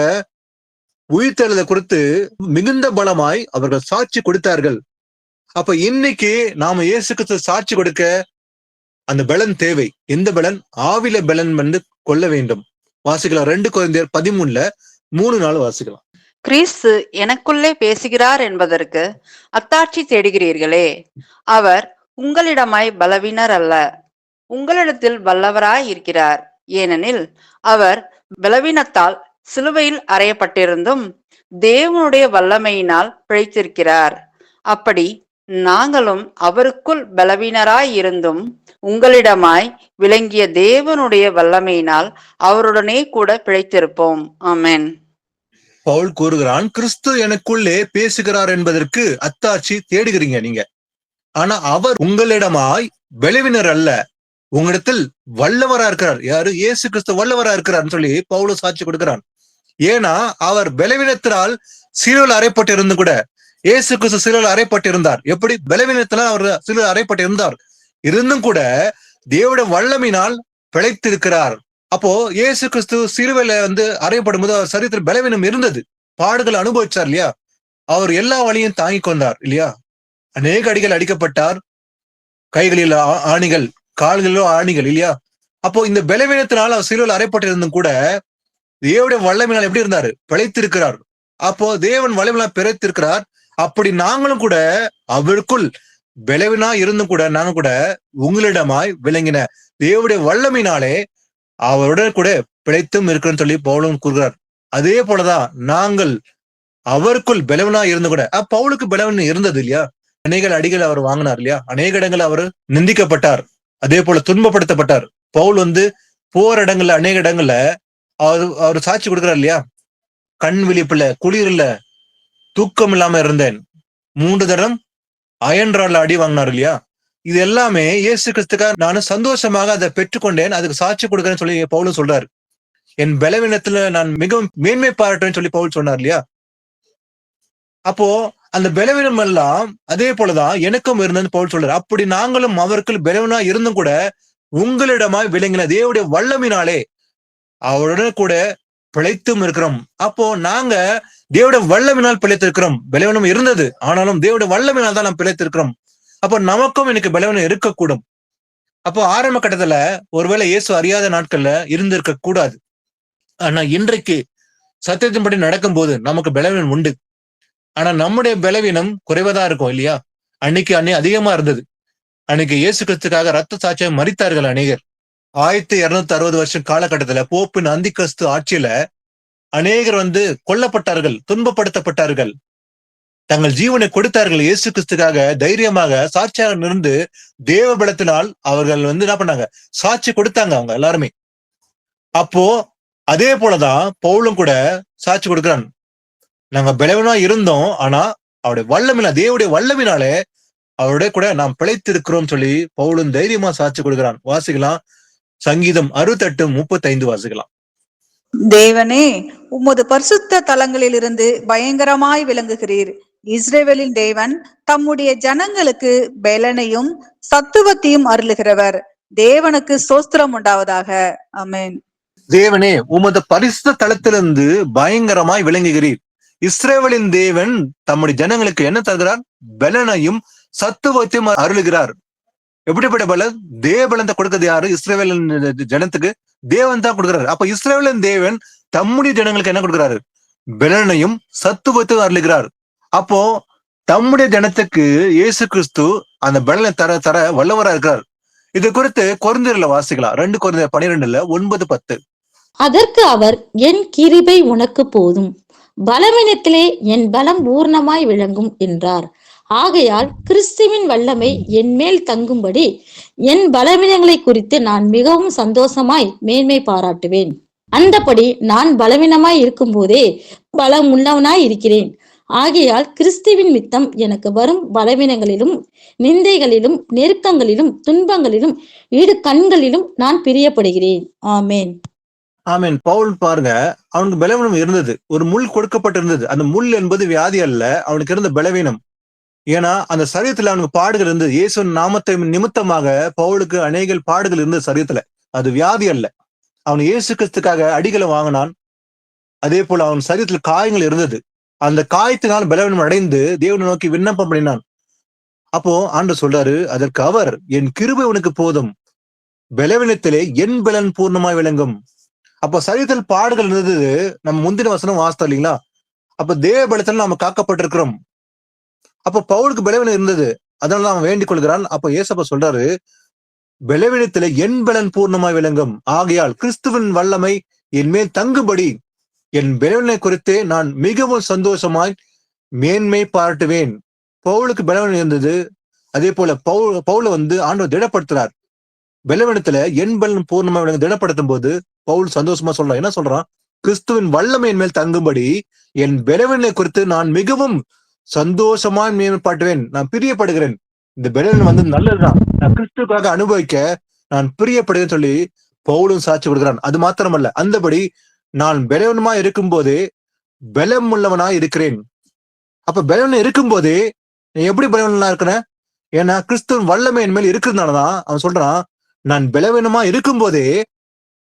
உயிர்த்தெழுதலை குறித்து மிகுந்த பலமாய் அவர்கள் சாட்சி கொடுத்தார்கள். அப்ப இன்னைக்கு நாம இயேசு கிறிஸ்து சாட்சி கொடுக்க அந்த பலன் தேவை. எந்த பலன்? ஆவில பலன் வந்து கொள்ள வேண்டும். வாசிக்கலாம் 2 கொரிந்தியர் 13:3-4 வாசிக்கலாம். கிறிஸ்து எனக்குள்ளே பேசுகிறார் என்பதற்கு அத்தாட்சி தேடுகிறீர்களே. அவர் உங்களிடமாய் பலவீனர் அல்ல, உங்களிடத்தில் வல்லவராய் இருக்கிறார். ஏனெனில் அவர் பலவீனத்தால் சிலுவையில் அறையப்பட்டிருந்தும் தேவனுடைய வல்லமையினால் பிழைத்திருக்கிறார். அப்படி நாங்களும் அவருக்குள் பலவீனராய் இருந்தும் உங்களிடமாய் விளங்கிய தேவனுடைய வல்லமையினால் அவருடனே கூட பிழைத்திருப்போம். ஆமென். பவுல் கூறுகிறான், கிறிஸ்து எனக்குள்ளே பேசுகிறார் என்பதற்கு அத்தாட்சி தேடுகிறீங்க நீங்க. ஆனா அவர் உங்களிடமாய் பலவீனர் அல்ல, உங்களிடத்தில் வல்லவரா இருக்கிறார். யாரு? இயேசு கிறிஸ்து வல்லவரா இருக்கிறார்னு சொல்லி பவுல் சாட்சி கொடுக்கிறான். ஏன்னா அவர் பலவீனத்தினால் சிலுவையில் அறையப்பட்டிருந்து கூட இயேசு கிறிஸ்து சிலுவையில் அறையப்பட்டிருந்தார். எப்படி? பலவீனத்தினால் அவர் சிலுவையில் அறையப்பட்டிருந்தார். இருந்தும் கூட தேவனுடைய வல்லமையினால் பிழைத்திருக்கிறார். அப்போ இயேசு கிறிஸ்து சிலுவையில வந்து அறையப்படும் போது அவர் சரீரத்தில் பலவீனம் இருந்தது, பாடுகள் அனுபவிச்சார் இல்லையா? அவர் எல்லா வழியும் தாங்கி கொண்டார் இல்லையா? அநேக அடிகள் அடிக்கப்பட்டார், கைகளில் ஆணிகள், கால்களிலோ ஆணிகள் இல்லையா? அப்போ இந்த பலவீனத்தினால் அவர் சிலுவையில் அறையப்பட்டிருந்தும் கூட தேவனுடைய வல்லமையினால் எப்படி இருந்தாரு? பிழைத்திருக்கிறார். அப்போ தேவன் வல்லமையினால் பிழைத்திருக்கிறார். அப்படி நாங்களும் கூட அவருக்குள் பலவீனா இருந்தும் கூட நாங்க கூட உங்களிடமாய் விளங்கின தேவனுடைய வல்லமையினாலே அவருடன் கூட பிழைத்தும் இருக்கிறன்னு சொல்லி பவுலும் கூறுகிறார். அதே போலதான் நாங்கள் அவருக்குள் பலவீனா இருந்து கூட பவுலுக்கு பலவீனம் இருந்தது இல்லையா? அநேக அடிகள் அவர் வாங்கினார் இல்லையா? அநேக இடங்கள் அவர் நிந்திக்கப்பட்டார், அதே போல துன்பப்படுத்தப்பட்டார். பவுல் வந்து போர் இடங்கள்ல அநேக இடங்கள்ல அவர் சாட்சி கொடுக்கிறார் இல்லையா? கண் விழிப்புல, குளிர்ல, தூக்கம் இல்லாம இருந்தேன், 3 தரம் அயன்றால அடி வாங்கினார் இல்லையா? இது எல்லாமே இயேசு கிறிஸ்துக்காக நானும் சந்தோஷமாக அதை பெற்றுக்கொண்டேன், அதுக்கு சாட்சி கொடுக்கிறேன்னு சொல்லி பவுலும் சொல்றாரு. என் பலவீனத்துல நான் மிகவும் மேன்மை பாராட்டுறேன்னு சொல்லி பவுல் சொன்னார் இல்லையா? அப்போ அந்த பலவீனம் எல்லாம் அதே போலதான் எனக்கும் இருந்ததுன்னு பவுல் சொல்றாரு. அப்படி நாங்களும் அவருக்குள் பலவீனா இருந்தும் கூட உங்களிடமாய் விளங்கின தேவனுடைய வல்லமையினாலே அவருடன் கூட பிழைத்தும் இருக்கிறோம். அப்போ நாங்க தேவனுடைய வல்லமையினால் பிழைத்திருக்கிறோம். பலவீனம் இருந்தது, ஆனாலும் தேவனுடைய வல்லமையினால் தான் நாம் பிழைத்திருக்கிறோம். அப்போ நமக்கும் எனக்கு பலவீனம் இருக்கக்கூடும். அப்போ ஆரம்ப கட்டத்துல ஒருவேளை இயேசு அறியாத நாட்கள்ல இருந்திருக்க கூடாது. ஆனா இன்றைக்கு சத்தியத்தின்படி நடக்கும் போது நமக்கு பலவீனம் உண்டு. ஆனா நம்முடைய பலவீனம் குறைவதா இருக்கும் இல்லையா? அன்னைக்கு அதிகமா இருந்தது. அன்னைக்கு இயேசு கிறிஸ்துக்காக ரத்த சாட்சியம் மரித்தார்கள் அநேகர். 1260 வருஷம் காலகட்டத்துல போப்பின் அந்தி கிறிஸ்து ஆட்சியில அநேகர் வந்து கொல்லப்பட்டார்கள், துன்பப்படுத்தப்பட்டார்கள், தங்கள் ஜீவனை கொடுத்தார்கள். இயேசு கிறிஸ்துக்காக தைரியமாக சாட்சியாக இருந்து தேவ பலத்தினால் அவர்கள் வந்து என்ன பண்ணாங்க? சாட்சி கொடுத்தாங்க அவங்க எல்லாருமே. அப்போ அதே போலதான் பவுலும் கூட சாட்சி கொடுக்கிறான். நாங்க பலவீனா இருந்தோம், ஆனா அவருடைய வல்லமையில, தேவனுடைய வல்லமையினாலே அவருடைய கூட நாம் பிழைத்திருக்கிறோம் சொல்லி பவுலும் தைரியமா சாட்சி கொடுக்கிறான். வாசிக்கலாம், சங்கீதம் 68:35 வாசிக்கலாம். தேவனே, உமது பரிசுத்த தலங்களிலிருந்து பயங்கரமாய் விளங்குகிறீர். இஸ்ரவேலின் தேவன் தம்முடைய ஜனங்களுக்கு பலனையும் சத்துவத்தையும் அருளுகிறவர். தேவனுக்கு ஸ்தோத்திரம் உண்டாவதாக. ஆமென். தேவனே, உமது பரிசுத்த தலத்திலிருந்து பயங்கரமாய் விளங்குகிறீர். இஸ்ரவேலின் தேவன் தம்முடைய ஜனங்களுக்கு என்ன தருகிறார்? பலனையும் சத்துவத்தையும் அருளுகிறார். எப்படிப்பட்ட பலன்? தேவ பலத்தை கொடுக்கிறது யாரு? இஸ்ரவேலின் ஜனத்துக்கு தேவன் தான் கொடுக்கிறாரு. அப்ப இஸ்ரவேலின் தேவன் தம்முடைய ஜனங்களுக்கு என்ன கொடுக்கிறாரு? பலனையும் சத்துவத்தையும் அருளுகிறார். அப்போ தம்முடைய ஜனத்துக்கு இயேசு கிறிஸ்து அந்த பலனை தர வல்லவரா இருக்கிறார். இது குறித்து கொரிந்தியர்ல வாசிக்கலாம், 2 கொரிந்தியர் 12:9-10. அதற்கு அவர், என் கிருபை உனக்கு போதும், பலவீனத்திலே என் பலம் பூர்ணமாய் விளங்கும் என்றார். ஆகையால் கிறிஸ்துவின் வல்லமை என் மேல் தங்கும்படி என் பலவீனங்களை குறித்து நான் மிகவும் சந்தோஷமாய் மேன்மை பாராட்டுவேன். அந்தபடி நான் பலவீனமாய் இருக்கும் போதே பலம் உள்ளவனாய் இருக்கிறேன். ஆகையால் கிறிஸ்துவின் மித்தம் எனக்கு வரும் பலவீனங்களிலும், நிந்தைகளிலும், நெருக்கங்களிலும், துன்பங்களிலும், இடு கண்களிலும் நான் பிரியப்படுகிறேன். ஆமேன். ஆமீன். பவுல் பாருங்க, அவனுக்கு பலவீனம் இருந்தது. ஒரு முள் கொடுக்கப்பட்டிருந்தது. அந்த முள் என்பது வியாதி அல்ல, அவனுக்கு இருந்த பலவீனம். ஏன்னா அந்த சரீரத்துல அவனுக்கு பாடுகள் இருந்தது. இயேசுவின் நாமத்தை நிமித்தமாக பவுலுக்கு அநேக பாடுகள் இருந்தது சரீரத்துல. அது வியாதி அல்ல. அவன் இயேசு கிறிஸ்துக்காக அடிகளை வாங்கினான். அதே போல அவன் சரீரத்துல காயங்கள் இருந்தது. அந்த காயத்தினால் பலவீனம் அடைந்து தேவனை நோக்கி விண்ணப்பம் பண்ணினான். அப்போ ஆண்டவர் சொல்றாரு, அதற்கு அவர், என் கிருபை உனக்கு போதும், பலவீனத்திலே என் பலன் பூர்ணமாய் விளங்கும். அப்போ சரீரத்தில் பாடுகள் இருந்தது. நம்ம முந்தின வசனம் வாசித்தோம் இல்லைங்களா? அப்ப தேவ பலத்தில் நாம காக்கப்பட்டிருக்கிறோம். அப்ப பவுலுக்கு பலவீனம் இருந்தது, அதனால அவன் வேண்டிக் கொள்கிறான். அப்ப ஏசப்பா சொல்றாரு, பலவீனத்திலே என் பலன் பூர்ணமாய் விளங்கும், ஆகையால் கிறிஸ்துவின் வல்லமை என் மேல் தங்குபடி என் பலவீனை குறித்தே நான் மிகவும் சந்தோஷமாய் மேன்மை பாராட்டுவேன். பவுலுக்கு பலவீனம் இருந்தது. அதே போல பவுல ஆண்டவர் திடப்படுத்துறார். பலவீனத்துல என் பலன் பூர்ணமா திடப்படுத்தும் போது பவுல் சந்தோஷமா சொல்றான். என்ன சொல்றான்? கிறிஸ்துவின் வல்லமை என் மேல் தங்கும்படி என் பலவீனை குறித்து நான் மிகவும் சந்தோஷமாய் மேம்படுவேன். நான் பிரியப்படுகிறேன். இந்த பலவீனம் நல்லதுதான், நான் கிறிஸ்துக்காக அனுபவிக்க நான் பிரியப்படுகிறேன்னு சொல்லி பவுலும் சாட்சி கொடுக்கிறான். அது மாத்திரமல்ல, அந்தபடி நான் பலவீனமா இருக்கும் போதே பலம் உள்ளவனா இருக்கிறேன். அப்ப பலவீனம் இருக்கும் போதே எப்படி பலவீனமா இருக்கிறேன்? ஏன்னா கிறிஸ்துவின் வல்லமை என் மேல் இருக்கிறதுனாலதான் அவன் சொல்றான், நான் பலவீனமா இருக்கும் போதே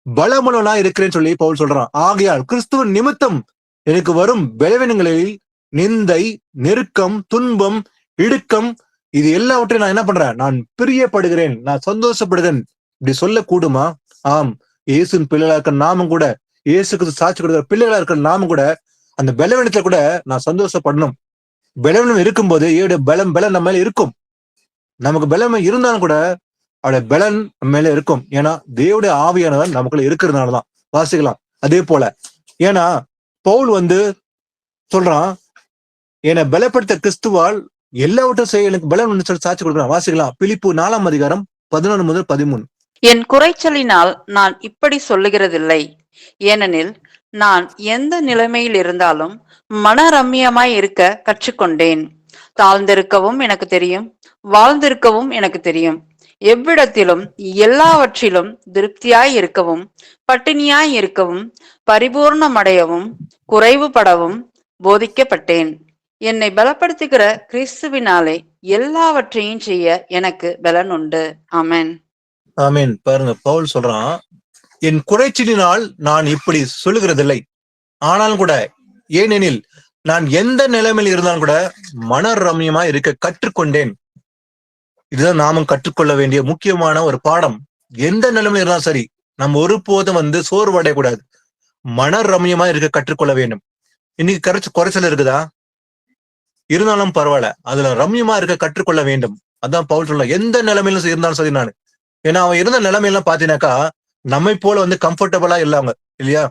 பலமுள்ளவனா இருக்கிறேன்னு சொல்லி பவுல் சொல்றான். ஆகையால் கிறிஸ்துவின் நிமித்தம் எனக்கு வரும் பலவீனங்களில் நிந்தை, நெருக்கம், துன்பம், இடுக்கம், இது எல்லாவற்றையும் நான் என்ன பண்றேன்? நான் பிரியப்படுகிறேன், நான் சந்தோஷப்படுகிறேன். இப்படி சொல்ல கூடுமா? ஆம். இயேசுவின் பிள்ளைகளா இருக்கிற நாமும் கூட, இயேசுக்கு சாட்சி கொடுக்கிற பிள்ளைகளா இருக்கிற நாமும் கூட அந்த பலவீனத்துல கூட நான் சந்தோஷப்படணும். பலவீனம் இருக்கும் போது பலம் நம்ம மேல இருக்கும். நமக்கு பலம் இருந்தாலும் கூட அவருடைய பலன் நம்ம மேல இருக்கும். ஏன்னா தேவனுடைய ஆவியானவர் நமக்குள்ள இருக்கிறதுனாலதான். வாசிக்கலாம். அதே போல ஏன்னா பவுல் சொல்றான், என்னை பலப்படுத்த கிறிஸ்துவால் எல்லாவற்றையும் செய்ய எனக்கு பலம் சொல்லி சாட்சி கொடுக்குறான். வாசிக்கலாம். பிலிப்பு 4 அதிகாரம் 11 முதல் 13. என் குறைச்சலினால் நான் இப்படி சொல்லுகிறதில்லை. ஏனெனில் நான் எந்த நிலைமையில் இருந்தாலும் மனரம்யமாய் இருக்க கற்றுக்கொண்டேன். தாழ்ந்திருக்கவும் எனக்கு தெரியும், வாழ்ந்திருக்கவும் எனக்கு தெரியும். எவ்விடத்திலும் எல்லாவற்றிலும் திருப்தியாய் இருக்கவும், பட்டினியாய் இருக்கவும், பரிபூர்ணமடையவும், குறைவுபடவும் போதிக்கப்பட்டேன். என்னை பலப்படுத்துகிற கிறிஸ்துவினாலே எல்லாவற்றையும் செய்ய எனக்கு பலன் உண்டு. ஆமென். ஆமீன். பாருங்க, பவுல் சொல்றான், என் குறைச்சலினால் நான் இப்படி சொல்லுகிறதில்லை. ஆனாலும் கூட, ஏனெனில் நான் எந்த நிலைமையில் இருந்தாலும் கூட மனரம்யமா இருக்க கற்றுக்கொண்டேன். இதுதான் நாமும் கற்றுக்கொள்ள வேண்டிய முக்கியமான ஒரு பாடம். எந்த நிலைமையில் இருந்தாலும் சரி, நம்ம ஒருபோதும் சோர்வடையக்கூடாது. மனரம்யமா இருக்க கற்றுக்கொள்ள வேண்டும். இன்னைக்கு குறைச்சல் இருக்குதா? இருந்தாலும் பரவாயில்ல, அதுல ரம்யமா இருக்க கற்றுக்கொள்ள வேண்டும். அதான் பவுல் சொல்ல, எந்த நிலைமையிலும் இருந்தாலும் சரி நான். ஏன்னா அவன் இருந்த நிலைமையெல்லாம் பாத்தீங்கன்னாக்கா நம்மை போல கம்ஃபர்டபுளா இல்லாம இல்லையா?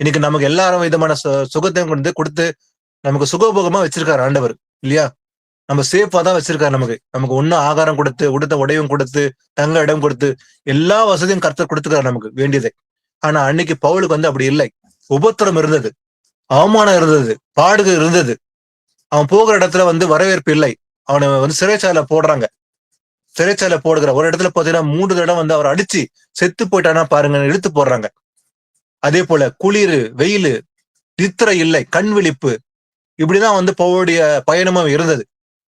இன்னைக்கு நமக்கு எல்லாரும் விதமான சுகத்தையும் கொடுத்து நமக்கு சுகபோகமா வச்சிருக்காரு ஆண்டவர் இல்லையா? நம்ம சேஃபா தான் வச்சிருக்காரு. நமக்கு ஒன்னும் ஆகாரம் கொடுத்து, உடுத்த உடையும் கொடுத்து, தங்க இடம் கொடுத்து, எல்லா வசதியும் கர்த்தர் கொடுத்துக்காரு நமக்கு வேண்டியதை. ஆனா அன்னைக்கு பவுலுக்கு அப்படி இல்லை. உபத்திரம் இருந்தது, அவமானம் இருந்தது, பாடுகள் இருந்தது. அவன் போகிற இடத்துல வரவேற்பு இல்லை. அவனை சிறைச்சாலை போடுறாங்க. சிறைச்சாலை போடுகிற ஒரு இடத்துல பாத்தீங்கன்னா 3 தடவை அவர் அடிச்சு செத்து போயிட்டானா பாருங்க, இழுத்து போடுறாங்க. அதே போல குளிர், வெயில், நித்திரை இல்லை, கண் விழிப்பு, இப்படிதான் பவுலுடைய பயணமும் இருந்தது.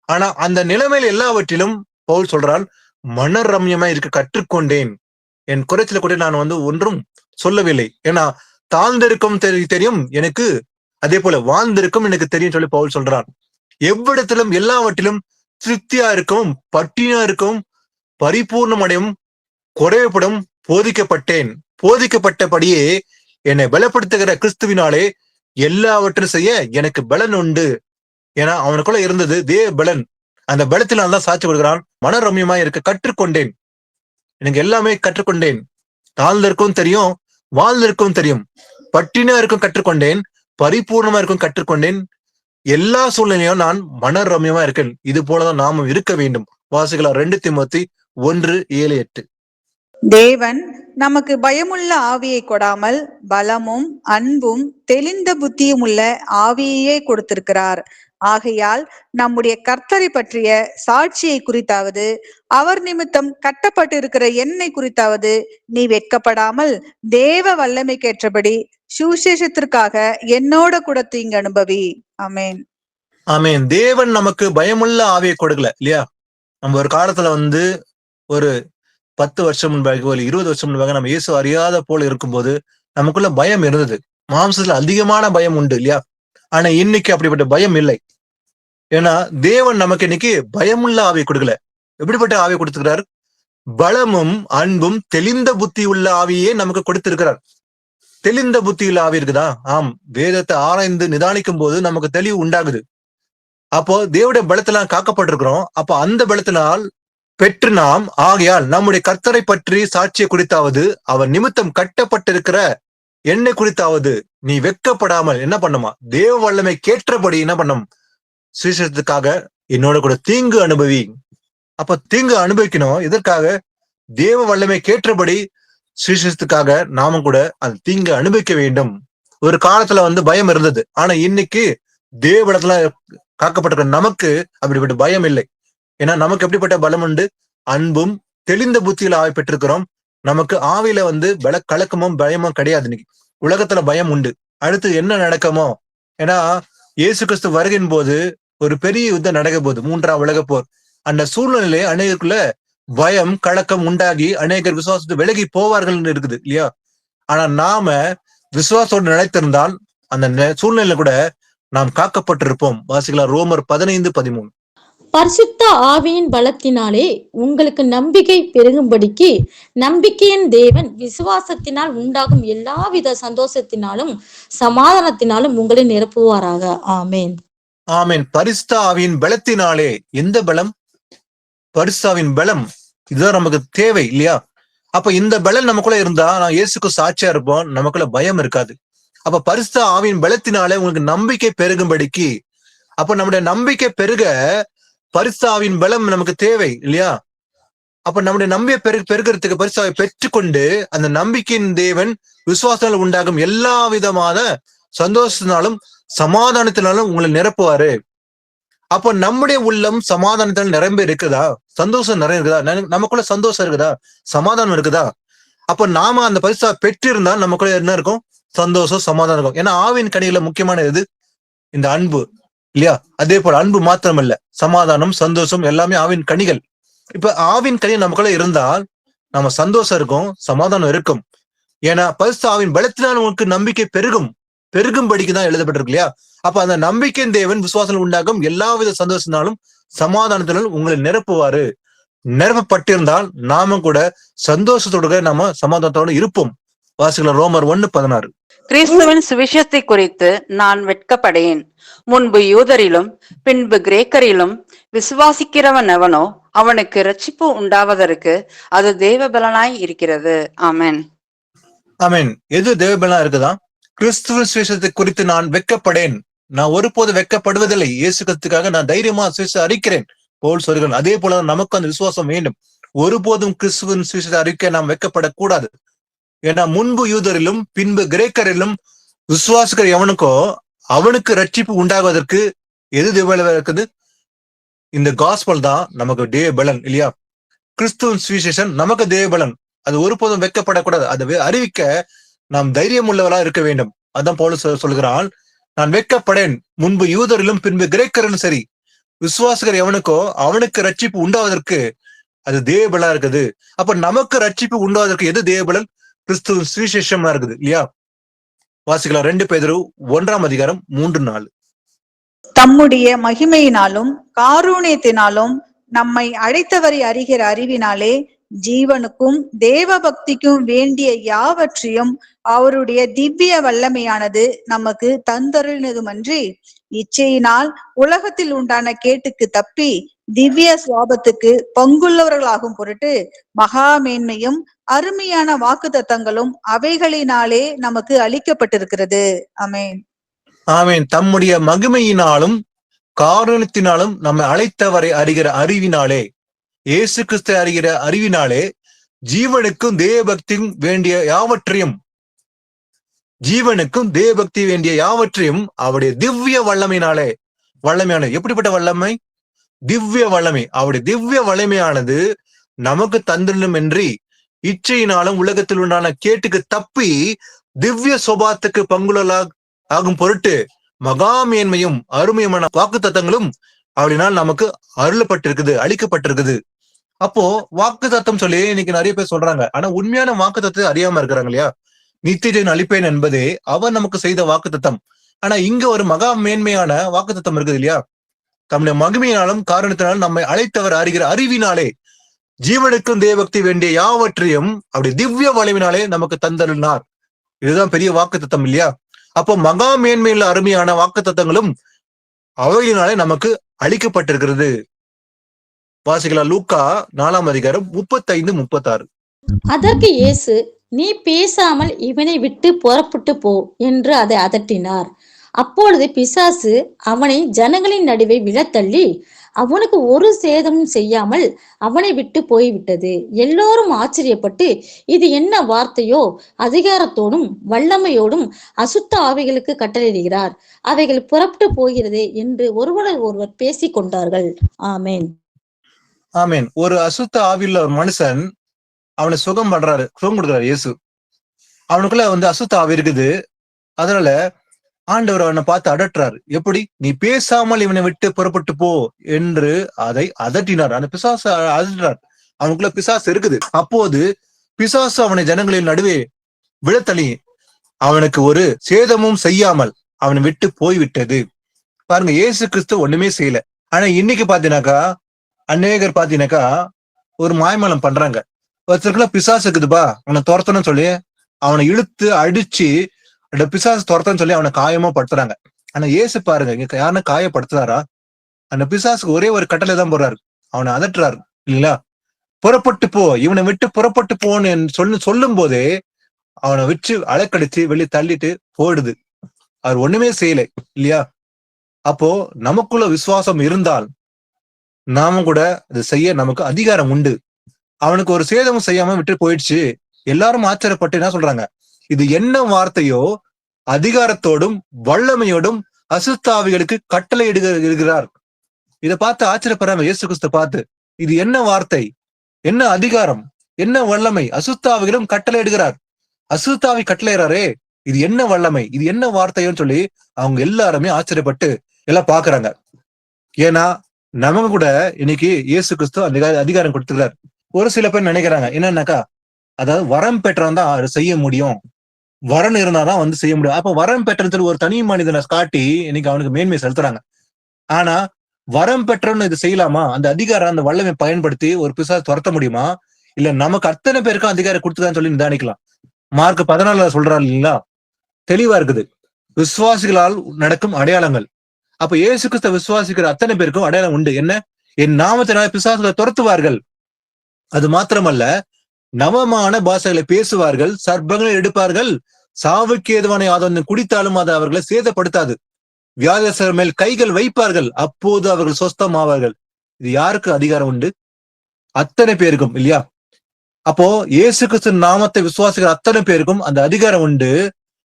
ஆனா அந்த நிலைமையில எல்லாவற்றிலும் பவுல் சொல்றான், மனரம்யமா இருக்க கற்றுக்கொண்டேன். என் குறைச்சல கூட நான் ஒன்றும் சொல்லவில்லை. ஏன்னா தாழ்ந்திருக்கும் தெரியும் எனக்கு, அதே போல வாழ்ந்திருக்கும் எனக்கு தெரியும் சொல்லி பவுல் சொல்றான். எவ்விடத்திலும் எல்லாவற்றிலும் திருப்தியா இருக்கும், பட்டினியா இருக்கும், பரிபூர்ணமடையும், குறைவுபடும் போதிக்கப்பட்டேன். போதிக்கப்பட்டபடியே என்னை பலப்படுத்துகிற கிறிஸ்துவினாலே எல்லாவற்றையும் செய்ய எனக்கு பலன் உண்டு. ஏன்னா அவனுக்குள்ள இருந்தது தேவ பலன். அந்த பலத்தினால்தான் தான் சாட்சி கொடுக்கிறான். மனரம்யமா இருக்க கற்றுக்கொண்டேன். எனக்கு எல்லாமே கற்றுக்கொண்டேன். தாழ்ந்திருக்கும் தெரியும், வாழ்ந்திருக்கும் தெரியும், பட்டினியா இருக்கும் கற்றுக்கொண்டேன், பரிபூர்ணமா இருக்கும் கற்றுக்கொண்டேன். எல்லா சூழ்நிலையும் நான் மனரம்யமா இருக்கேன். இது போலதான் நாமும் இருக்க வேண்டும். வாசிக்கலாம். 2 தீமோத்தேயு 1:7-8. தேவன் நமக்கு பயமுள்ள ஆவியை கொடாமல் பலமும் அன்பும் தெளிந்த புத்தியும் உள்ள ஆவியையே கொடுத்திருக்கிறார். ஆகையால் நம்முடைய கர்த்தரை பற்றிய சாட்சியை குறித்தாவது அவர் நிமித்தம் கட்டப்பட்டிருக்கிற என்னை குறித்தாவது நீ வெட்கப்படாமல் தேவ வல்லமைக்கேற்றபடி சுவிசேஷத்திற்காக என்னோட கூட தீங்கு அனுபவி. ஆமென். ஆமென். தேவன் நமக்கு பயமுள்ள ஆவியை கொடுக்கல இல்லையா? நம்ம ஒரு காலத்துல ஒரு 10 வருஷம் முன்பாக ஒரு 20 வருஷம் முன்பாக நம்ம இயேசு அறியாத போல இருக்கும்போது நமக்குள்ள பயம் இருந்தது. மாம்சத்துல அதிகமான பயம் உண்டு இல்லையா? ஆனா இன்னைக்கு அப்படிப்பட்ட பயம் இல்லை. ஏன்னா தேவன் நமக்கு இன்னைக்கு பயமுள்ள ஆவியை கொடுக்கல. எப்படிப்பட்ட ஆவியை கொடுத்துக்கிறார்? பலமும் அன்பும் தெளிந்த புத்தி உள்ள ஆவியே நமக்கு கொடுத்திருக்கிறார். தெளிந்த புத்தியுள்ள ஆவி இருக்குதா? ஆம். வேதத்தை ஆராய்ந்து நிதானிக்கும் போது நமக்கு தெளிவு உண்டாகுது. அப்போ தேவனுடைய பலத்தினால் காக்கப்பட்டிருக்கிறோம். அப்போ அந்த பலத்தினால் பெற்று நாம் ஆகையால் நம்முடைய கர்த்தரை பற்றி சாட்சியை குறித்தாவது அவர் நிமித்தம் கட்டப்பட்டிருக்கிற என்னை குறித்தாவது நீ வெட்கப்படாமல் என்ன பண்ணுமா? தேவ வல்லமை கேற்றபடி என்ன பண்ணும்? சுவிசேஷத்துக்காக என்னோட கூட தீங்கு அனுபவி. அப்ப தீங்கு அனுபவிக்கணும். இதற்காக தேவ வல்லமை கேற்றபடி சுவிசேஷத்துக்காக நாம கூட அந்த தீங்கு அனுபவிக்க வேண்டும். ஒரு காலத்துல பயம் இருந்தது. ஆனா இன்னைக்கு தேவ பலத்துல காக்கப்பட்டிருக்க நமக்கு அப்படிப்பட்ட பயம் இல்லை. ஏன்னா நமக்கு எப்படிப்பட்ட பலம் உண்டு? அன்பும் தெளிந்த புத்தியில ஆவி பெற்றிருக்கிறோம். நமக்கு ஆவியில கலக்கமும் பயமும் கிடையாது. இன்னைக்கு உலகத்துல பயம் உண்டு. அடுத்து என்ன நடக்குமோ? ஏன்னா இயேசு கிறிஸ்து வருகின் போது ஒரு பெரிய யுத்தம் நடக்க போகுது, 3ஆம் உலக போர். அந்த சூழ்நிலையிலே அநேகருக்குள்ள பயம் கலக்கம் உண்டாகி அநேகர் விசுவாசத்தை விலகி போவார்கள் இருக்குது இல்லையா? ஆனா நாம விசுவாசத்தோடு நிலைத்திருந்தால் அந்த சூழ்நிலையில கூட நாம் காக்கப்பட்டிருப்போம். வாசிக்கலாம் ரோமர் 15:13. பரிசுத்த ஆவியின் பலத்தினாலே உங்களுக்கு நம்பிக்கை பெருகும்படிக்கு நம்பிக்கையின் தேவன் விசுவாசத்தினால் உண்டாகும் எல்லாவித சந்தோஷத்தினாலும் சமாதானத்தினாலும் உங்களை நிரப்புவாராக. ஆமேன். ஆமேன். பரிசுத்த ஆவியின் பலத்தினாலே. எந்த பலம்? பரிசுத்தாவின் பலம். இதுதான் நமக்கு தேவை இல்லையா? அப்ப இந்த பலம் நமக்குள்ள இருந்தா நான் இயேசுக்கு சாட்சியா இருப்போம். நமக்குள்ள பயம் இருக்காது. அப்ப பரிசுத்த ஆவியின் பலத்தினாலே உங்களுக்கு நம்பிக்கை பெருகும்படிக்கு. அப்ப நம்முடைய நம்பிக்கை பெருக பரிசுத்தாவின் பலம் நமக்கு தேவை இல்லையா? அப்ப நம்முடைய நம்பிக்கை பெருகிறதுக்கு பரிசுத்தாவை பெற்றுக்கொண்டு அந்த நம்பிக்கையின் தேவன் விசுவாசத்தால் உண்டாகும் எல்லா விதமான சந்தோஷத்தினாலும் சமாதானத்தினாலும் உங்களை நிரப்புவாரு. அப்ப நம்முடைய உள்ளம் சமாதானத்தால் நிரம்பி இருக்குதா? சந்தோஷம் நிறைய இருக்குதா? நமக்குள்ள சந்தோஷம் இருக்குதா? சமாதானம் இருக்குதா? அப்ப நாம அந்த பரிசுத்தாவை பெற்றிருந்தா நமக்குள்ள என்ன இருக்கும்? சந்தோஷம், சமாதானம் இருக்கும். ஏன்னா ஆவின் கனியில முக்கியமான எது? இந்த அன்பு இல்லையா? அதே போல அன்பு மாத்திரமல்ல, சமாதானம், சந்தோஷம் எல்லாமே ஆவின் கனிகள். இப்ப ஆவின் கனி நமக்குள்ள இருந்தால் நம்ம சந்தோஷம் இருக்கும், சமாதானம் இருக்கும். ஏன்னா பரிசுத்த ஆவியின் பலத்தினால் உங்களுக்கு நம்பிக்கை பெருகும்படிக்குதான் எழுதப்பட்டிருக்கு இல்லையா? அப்ப அந்த நம்பிக்கையின் தேவன் விசுவாசம் உண்டாகும் எல்லாவித சந்தோஷத்தினாலும் சமாதானத்தினாலும் உங்களை நிரப்புவாரு. நிரப்பப்பட்டிருந்தால் நாம கூட சந்தோஷத்தோடு நம்ம சமாதானத்தோடு இருப்போம். வாசிக்கலாம் ரோமர் 1:16. கிறிஸ்துவின் சுவிசேஷத்தை குறித்து நான் வெட்கப்படேன். முன்பு யூதரிலும் பின்பு கிரேக்கரிலும் விசுவாசிக்கிறவன் எவனோ அவனுக்கு இரட்சிப்பு உண்டாவதற்கு அது தேவபலனாய் இருக்கிறது. ஆமென். ஆமென். எது தேவபலனா இருக்குதா? கிறிஸ்துவின் சுவிசேஷத்தை குறித்து நான் வெட்கப்படேன். நான் ஒருபோது வெட்கப்படுவதில்லை. இயேசு கிறிஸ்துக்காக நான் தைரியமா சுவிசேஷத்தை அறிக்கிறேன் போல் சொல்கிறேன். அதே போல நமக்கு அந்த விசுவாசம் வேண்டும். ஒருபோதும் கிறிஸ்துவின் சுவிசேஷத்தை அறிக்க நாம் வெட்கப்படக்கூடாது. ஏன்னா முன்பு யூதரிலும் பின்பு கிரேக்கரிலும் விசுவாசிக்கிற எவனுக்கோ அவனுக்கு ரட்சிப்பு உண்டாகுவதற்கு எது தேவபலன் இருக்குது? இந்த காஸ்பல் தான் நமக்கு தேவபலன் இல்லையா? கிறிஸ்துவின் சுவிசேஷம் நமக்கு தேவபலன். அது ஒருபோதும் வெட்கப்படக்கூடாது. அதை அறிவிக்க நாம் தைரியம் உள்ளவரா இருக்க வேண்டும். அதான் பவுல் சொல்கிறான், நான் வெட்கப்படேன். முன்பு யூதரிலும் பின்பு கிரேக்கரிலும் சரி, விசுவாசிக்கிற எவனுக்கோ அவனுக்கு ரட்சிப்பு உண்டாவதற்கு அது தேவபலா இருக்குது. அப்ப நமக்கு ரட்சிப்பு உண்டாவதற்கு எது தேவபலன்? கிறிஸ்துவின் சுவிசேஷமா இருக்குது இல்லையா? வாசிக்கலாம் 2 பேதுரு 1:3-4. தம்முடைய மகிமையினாலும் காருண்யத்தினாலும் நம்மை அழைத்தவரை அறிகிற அறிவினாலே ஜீவனுக்கும் தேவ பக்திக்கும் வேண்டிய யாவற்றையும் அவருடைய திவ்ய வல்லமையானது நமக்கு தந்தருளினதுமன்றி இச்சையினால் உலகத்தில் உண்டான கேட்டுக்கு தப்பி திவ்ய சுவாபத்துக்கு பங்குள்ளவர்களாகும் பொருட்டு மகா மேன்மையும் அருமையான வாக்குத்தத்தங்களும் அவைகளினாலே நமக்கு அளிக்கப்பட்டிருக்கிறது. ஆமென். ஆமென். தம்முடைய மகிமையினாலும் காரணத்தினாலும் நம்மை அழைத்தவரை அறிகிற அறிவினாலே, இயேசு கிறிஸ்து அறிகிற அறிவினாலே ஜீவனுக்கும் தேவபக்தியும் வேண்டிய யாவற்றையும் அவருடைய திவ்ய வல்லமையினாலே வல்லமையான, எப்படிப்பட்ட வல்லமை? திவ்ய வல்லமை. அவருடைய திவ்ய வல்லமையானது நமக்கு தந்திடும் என்று இச்சையினாலும் உலகத்தில் உண்டான கேட்டுக்கு தப்பி திவ்ய சுபாத்துக்கு பங்குள்ள ஆகும் பொருட்டு மகா மேன்மையும் அருமையுமான வாக்கு தத்தங்களும் அப்படினால் நமக்கு அருளப்பட்டிருக்குது, அளிக்கப்பட்டிருக்குது. அப்போ வாக்கு தத்தம் சொல்லி இன்னைக்கு நிறைய பேர் சொல்றாங்க. ஆனா உண்மையான வாக்கு தத்துவத்தை அறியாம இருக்கிறாங்க இல்லையா? நித்தியன் அளிப்பேன் என்பதே அவர் நமக்கு செய்த வாக்கு தத்தம். ஆனா இங்க ஒரு மகா மேன்மையான வாக்கு தத்தம் இருக்குது இல்லையா? தம்முடைய மகிமையினாலும் காரணத்தினாலும் நம்மை அழைத்தவர் அறிகிற அறிவினாலே ஜீவனுக்கும் தேவபக்தி வேண்டிய யாவற்றையும் அப்படி திவ்ய வளைவினாலே நமக்கு தந்தருளினார். இதுதான் பெரிய வாக்கு தத்தம் இல்லையா? அப்போ மகா மேன்மையுள்ள அருமையான வாக்கு தத்தங்களும் அவையினாலே நமக்கு அளிக்கப்பட்டிருக்கிறது. வாசிக்கலாம் லூக்கா 4 அதிகாரம் 35-36. அதற்கு இயேசு, நீ பேசாமல் இவனை விட்டு புறப்பட்டு போ என்று அதை அதட்டினார். அப்பொழுது பிசாசு அவனை ஜனங்களின் நடுவே விழத்தள்ளி அவனுக்கு ஒரு சேதமும் செய்யாமல் அவனை விட்டு போய்விட்டது. எல்லோரும் ஆச்சரியப்பட்டு, இது என்ன வார்த்தையோ, அதிகாரத்தோடும் வல்லமையோடும் அசுத்த ஆவிகளுக்கு கட்டளையிடுகிறார், அவைகள் புறப்பட்டு போகிறதே என்று ஒருவர் பேசிக் கொண்டார்கள். ஆமேன். ஆமேன். ஒரு அசுத்த ஆவியுள்ள ஒரு மனுஷன் அவனை சுகம் கொடுக்குறாரு இயேசு. அவனுக்குள்ள அசுத்த ஆவி இருக்குது. அதனால ஆண்டவர் அவனை பார்த்து அதட்டுறாரு. எப்படி? நீ பேசாமல் இவனை விட்டு புறப்பட்டு போ என்று அதை அதட்டினார். அந்த பிசாசு அதட்டுறார். அவனுக்குள்ள பிசாசு இருக்குது. அப்போது பிசாசு அவனை ஜனங்களின் நடுவே விழத்தள்ளி அவனுக்கு ஒரு சேதமும் செய்யாமல் அவனை விட்டு போய்விட்டது. பாருங்க, இயேசு கிறிஸ்து ஒண்ணுமே செய்யல. ஆனா இன்னைக்கு பாத்தீங்கன்னாக்கா அநேகர் பாத்தீங்கன்னாக்கா ஒரு மாய்மலம் பண்றாங்க. ஒருத்தருக்குள்ள பிசாசு இருக்குதுப்பா, அவனை துரத்தணும்னு சொல்லி அவனை இழுத்து அடிச்சு அந்த பிசாசு துரத்தன்னு சொல்லி அவனை காயமா படுத்துறாங்க. ஆனா இயேசு பாருங்க, இங்க யாருன்னா காயப்படுத்துறாரா? அந்த பிசாசுக்கு ஒரே ஒரு கட்டளை தான் போடுறாரு, அவனை அதட்டுறாரு இல்லைங்களா? புறப்பட்டு போ, இவனை விட்டு புறப்பட்டு போன்னு சொல்லும் போதே அவனை வச்சு அலைக்கடிச்சு வெளியே தள்ளிட்டு போயிடுது. அவர் ஒண்ணுமே செய்யலை இல்லையா? அப்போ நமக்குள்ள விசுவாசம் இருந்தால் நாம கூட அது செய்ய நமக்கு அதிகாரம் உண்டு. அவனுக்கு ஒரு சேதமும் செய்யாம விட்டு போயிடுச்சு. எல்லாரும் ஆச்சரியப்பட்டு என்ன சொல்றாங்க? இது என்ன வார்த்தையோ, அதிகாரத்தோடும் வல்லமையோடும் அசுத்தாவிகளுக்கு கட்டளை இடுகிறார். இதை பார்த்து ஆச்சரியப்படுறாங்க இயேசு கிறிஸ்து பார்த்து. இது என்ன வார்த்தை, என்ன அதிகாரம், என்ன வல்லமை, அசுத்தாவிகளும் கட்டளை இடுகிறார். அசுத்தாவி கட்டளைறாரே, இது என்ன வல்லமை, இது என்ன வார்த்தையோன்னு சொல்லி அவங்க எல்லாருமே ஆச்சரியப்பட்டு எல்லாம் பாக்குறாங்க. ஏன்னா நமக்கு கூட இன்னைக்கு இயேசு கிறிஸ்து அந்த அதிகாரம் கொடுத்துக்கிறார். ஒரு சில பேர் நினைக்கிறாங்க என்னன்னாக்கா, அதாவது வரம் பெற்றவன் தான் அதை செய்ய முடியும், வரன் இருந்தாதான் செய்ய முடியும். அப்ப வரம் பெற்றன்னு சொல்லி ஒரு தனி மனிதனை காட்டி இன்னைக்கு அவனுக்கு மேன்மை செலுத்துறாங்க. ஆனா வரம் பெற்றவன்னு இது செய்யலாமா? அந்த அதிகாரம், அந்த வல்லமை பயன்படுத்தி ஒரு பிசாசு துரத்த முடியுமா? இல்ல நமக்கு அத்தனை பேருக்கும் அதிகாரம் கொடுத்துதான்னு சொல்லி நிதானிக்கலாம். மார்க் 14 சொல்றாரு இல்லைங்களா? தெளிவா இருக்குது. விசுவாசிகளால் நடக்கும் அடையாளங்கள். அப்ப இயேசு கிறிஸ்து விசுவாசிக்கிற அத்தனை பேருக்கும் அடையாளம் உண்டு. என்ன? என் நாமத்தினால் பிசாசுகளை துரத்துவார்கள். அது மாத்திரமல்ல, நவமான பாஷைகளை பேசுவார்கள், சர்ப்பங்களை எடுப்பார்கள், சாவுக்கு ஏதுவான யாதொன்று குடித்தாலும் அது அவர்களை சேதப்படுத்தாது, வியாதியஸ்தர் மேல் கைகள் வைப்பார்கள், அப்போது அவர்கள் சொஸ்தமாவார்கள். இது யாருக்கு அதிகாரம் உண்டு? அத்தனை பேருக்கும் இல்லையா? அப்போ இயேசு கிறிஸ்து நாமத்தை விசுவாசிக்கிற அத்தனை பேருக்கும் அந்த அதிகாரம் உண்டு.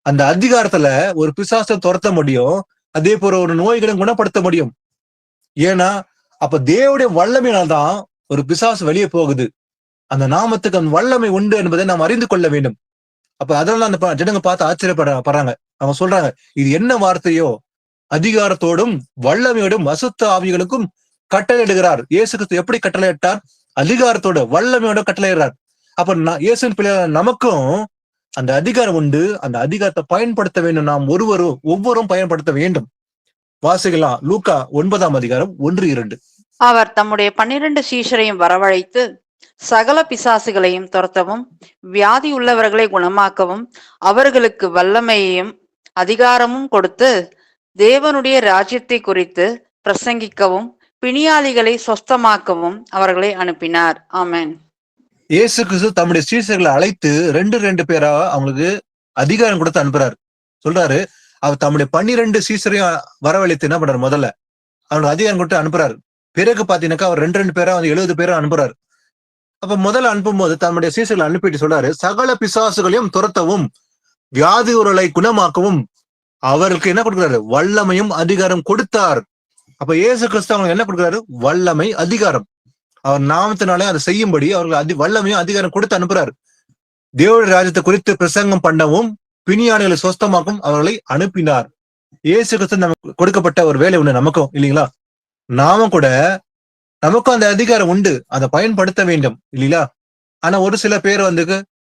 அந்த அதிகாரத்துல ஒரு பிசாசை துரத்த முடியும், அதே போல ஒரு நோய்களை குணப்படுத்த முடியும். ஏன்னா அப்ப தேவனுடைய வல்லமையினால்தான் ஒரு பிசாசு வெளியே போகுது. அந்த நாமத்துக்கு அந்த வல்லமை உண்டு என்பதை நாம் அறிந்து கொள்ள வேண்டும். அப்ப அதெல்லாம் அந்த ஜனங்க பார்த்து ஆச்சரியப்படுறாங்க. அவங்க சொல்றாங்க, இது என்ன வார்த்தையோ, அதிகாரத்தோடும் வல்லமையோடும் அசுத்த ஆவிகளுக்கும் கட்டளையிடுகிறார். இயேசு கிறிஸ்து எப்படி கட்டளையிட்டார்? அதிகாரத்தோட வல்லமையோட கட்டளையிடுறார். அப்ப இயேசு நமக்கும் அந்த அதிகாரம் உண்டு. அந்த அதிகாரத்தை பயன்படுத்த வேண்டும். நாம் ஒவ்வொருவரும் பயன்படுத்த வேண்டும். வாசிக்கலாம் லூக்கா 9 அதிகாரம் 1-2. அவர் தம்முடைய 12 சீஷரையும் வரவழைத்து சகல பிசாசுகளையும் துரத்தவும் வியாதி உள்ளவர்களை குணமாக்கவும் அவர்களுக்கு வல்லமையையும் அதிகாரமும் கொடுத்து தேவனுடைய ராஜ்யத்தை குறித்து பிரசங்கிக்கவும் பிணியாளிகளை சொஸ்தமாக்கவும் அவர்களை அனுப்பினார். ஆமென். இயேசு கிறிஸ்து தம்முடைய சீஷர்களை அழைத்து 2 பேரா அவங்களுக்கு அதிகாரம் கொடுத்து அனுப்புறாரு. சொல்றாரு, அவர் தம்முடைய 12 சீஷரையும் வரவழைத்து என்ன பண்றாரு? முதல்ல அவனுக்கு அதிகாரம் கொடுத்து அனுப்புறாரு. பிறகு பாத்தீங்கன்னாக்கா அவர் 2 பேரா 70 பேரா அனுப்புறாரு. அப்ப முதல்ல அனுப்பும் போது தம்முடைய சீஷர்களை அனுப்பிட்டு சொல்றாரு, சகல பிசாசுகளையும் துரத்தவும் வியாதி உரலை குணமாக்கவும் அவருக்கு என்ன கொடுக்கிறாரு? வல்லமையும் அதிகாரம் கொடுத்தார். அப்ப இயேசு கிறிஸ்து அவங்க என்ன கொடுக்குறாரு? வல்லமை, அதிகாரம். அவர் நாமத்தினாலே அதை செய்யும்படி அவர்கள் வல்லமையும் அதிகாரம் கொடுத்து அனுப்புறாரு. தேவனுடைய ராஜ்யத்தை குறித்து பிரசங்கம் பண்ணவும் பிணியாளிகளை சொஸ்தமாக்கும் அவர்களை அனுப்பினார். இயேசு கிறிஸ்து நமக்கு கொடுக்கப்பட்ட ஒரு வேலை உண்டு நமக்கும், இல்லைங்களா? நாம கூட நமக்கும் அந்த அதிகாரம் உண்டு, அதை பயன்படுத்த வேண்டும், இல்லைங்களா? ஆனா ஒரு சில பேர்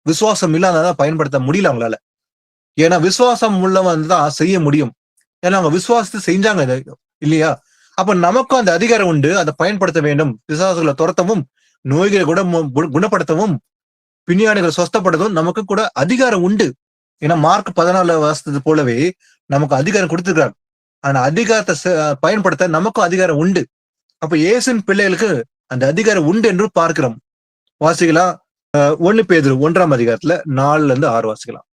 விசுவாசம் இல்லாததான் பயன்படுத்த முடியல அவங்களால. ஏன்னா விசுவாசம் உள்ளவன் தான் செய்ய முடியும். ஏன்னா அவங்க விசுவாசத்தை செஞ்சாங்க, இல்லையா? அப்ப நமக்கும் அந்த அதிகாரம் உண்டு, அதை பயன்படுத்த வேண்டும். பிசாசுகளை துரத்தவும், நோய்களை குணப்படுத்தவும், பிணியாளிகளை சொஸ்தப்படுத்தவும் நமக்கு கூட அதிகாரம் உண்டு. ஏன்னா மார்க் 14 வாசத்து போலவே நமக்கு அதிகாரம் கொடுத்திருக்காரு. ஆனா அதிகாரத்தை பயன்படுத்த நமக்கும் அதிகாரம் உண்டு. அப்ப இயேசுவின் பிள்ளைகளுக்கு அந்த அதிகாரம் உண்டு என்று பார்க்கிறோம். வாசிக்கலாம். 1 பேதுரு 1ஆம் அதிகாரத்துல 4-6 வாசிக்கலாம்.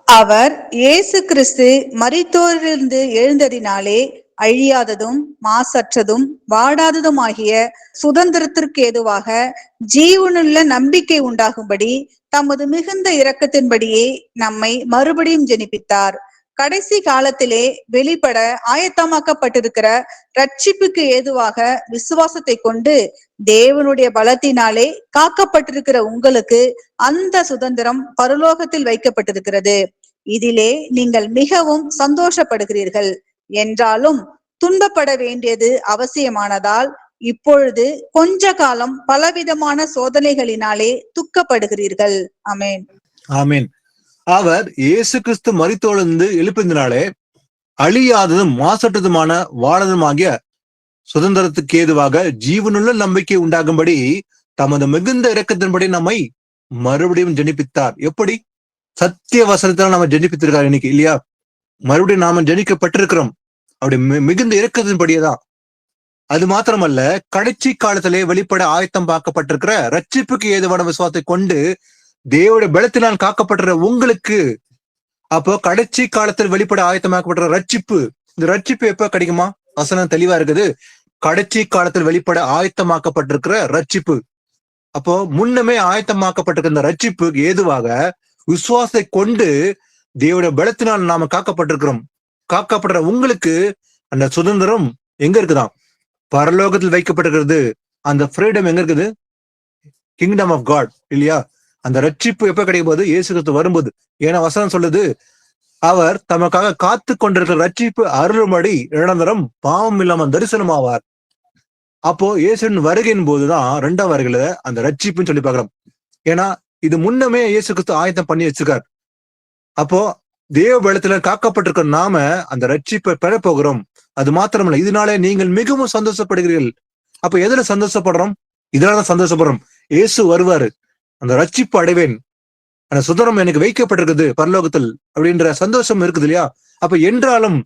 அவர் இயேசு கிறிஸ்து மரித்தோரிலிருந்து எழுந்ததினாலே அழியாததும் மாசற்றதும் வாடாததுமாகிய சுதந்திரத்திற்கு ஏதுவாக ஜீவனுள்ள நம்பிக்கை உண்டாகும்படி தமது மிகுந்த இரக்கத்தின்படியே நம்மை மறுபடியும் ஜெனிப்பித்தார். கடைசி காலத்திலே வெளிப்பட ஆயத்தமாக்கப்பட்டிருக்கிற ரட்சிப்புக்கு ஏதுவாக விசுவாசத்தை கொண்டு தேவனுடைய பலத்தினாலே காக்கப்பட்டிருக்கிற உங்களுக்கு அந்த சுதந்திரம் பரலோகத்தில் வைக்கப்பட்டிருக்கிறது. இதிலே நீங்கள் மிகவும் சந்தோஷப்படுகிறீர்கள். என்றாலும் துன்பப்பட வேண்டியது அவசியமானதால் இப்பொழுது கொஞ்ச காலம் பலவிதமான சோதனைகளினாலே துக்கப்படுகிறீர்கள். ஆமென். ஆமென். அவர் இயேசு கிறிஸ்து மரித்தோழிருந்து எழுப்பினாலே அழியாததும் மாசற்றதுமான வாழதுமாகிய சுதந்திரத்துக்கு ஏதுவாக ஜீவனுள்ள நம்பிக்கை உண்டாகும்படி தமது மிகுந்த இரக்கத்தின்படி நம்மை மறுபடியும் ஜெனிப்பித்தார். எப்படி? சத்திய வசனத்தால் நம்ம ஜெனிப்பித்திருக்காரு இன்னைக்கு, இல்லையா? மறுபடியும் நாம ஜெனிக்கப்பட்டிருக்கிறோம். அப்படி மிகுந்த இரக்கத்தின்படியேதான். அது மாத்திரமல்ல, கடைசி காலத்திலே வெளிப்பட ஆயத்தம் பார்க்கப்பட்டிருக்கிற ரட்சிப்புக்கு ஏதுவான விசுவாசத்தை கொண்டு தேவனுடைய பலத்தினால் காக்கப்பட்ட உங்களுக்கு, அப்போ கடைசி காலத்தில் வெளிப்பட ஆயத்தமாக்கப்பட்ட ரட்சிப்பு, இந்த ரட்சிப்பு எப்ப கிடைக்குமா? வசனம் தெளிவா இருக்குது. கடைசி காலத்தில் வெளிப்பட ஆயத்தமாக்கப்பட்டிருக்கிற ரட்சிப்பு. அப்போ முன்னமே ஆயத்தமாக்கப்பட்டிருக்கிற இந்த ரட்சிப்புக்கு ஏதுவாக விசுவாசத்தை கொண்டு தேவனுடைய பலத்தினால் நாம காக்கப்பட்டிருக்கிறோம். காக்கப்படுற உங்களுக்கு அந்த சுதந்திரம் எங்க இருக்குதான்? பரலோகத்தில் வைக்கப்பட்டிருக்கிறது. அந்த ஃப்ரீடம் எங்க இருக்குது? கிங்டம் ஆஃப் காட், இல்லையா? அந்த ரட்சிப்பு எப்ப கிடைக்கும் போது? இயேசு கிறிஸ்து வரும்போது. ஏன்னா வசனம் சொல்லுது, அவர் தமக்காக காத்து கொண்டிருக்கிற ரட்சிப்பு அருளும்படி இழந்தரம் பாவம் இல்லாமல் தரிசனம் ஆவார். அப்போ இயேசுவின் வருகையின் போதுதான் 2ஆம் வருகையில அந்த ரட்சிப்புன்னு சொல்லி பார்க்கிறோம். ஏன்னா இது முன்னமே இயேசு கிறிஸ்து ஆயத்தம் பண்ணி வச்சிருக்கார். அப்போ தேவ பலத்துல காக்கப்பட்டிருக்கிற நாம அந்த ரட்சிப்பை பெற போகிறோம். அது மாத்திரமல்ல, இதனாலே நீங்கள் மிகவும் சந்தோஷப்படுகிறீர்கள். அப்ப எதுல சந்தோஷப்படுறோம்? இதனாலதான் சந்தோஷப்படுறோம். இயேசு வருவாரு, அந்த ரட்சிப்பு அடைவேன், அந்த சுதந்திரம் எனக்கு வைக்கப்பட்டிருக்குது பரலோகத்தில் அப்படின்ற சந்தோஷம் இருக்குது, இல்லையா? அப்ப என்றாலும்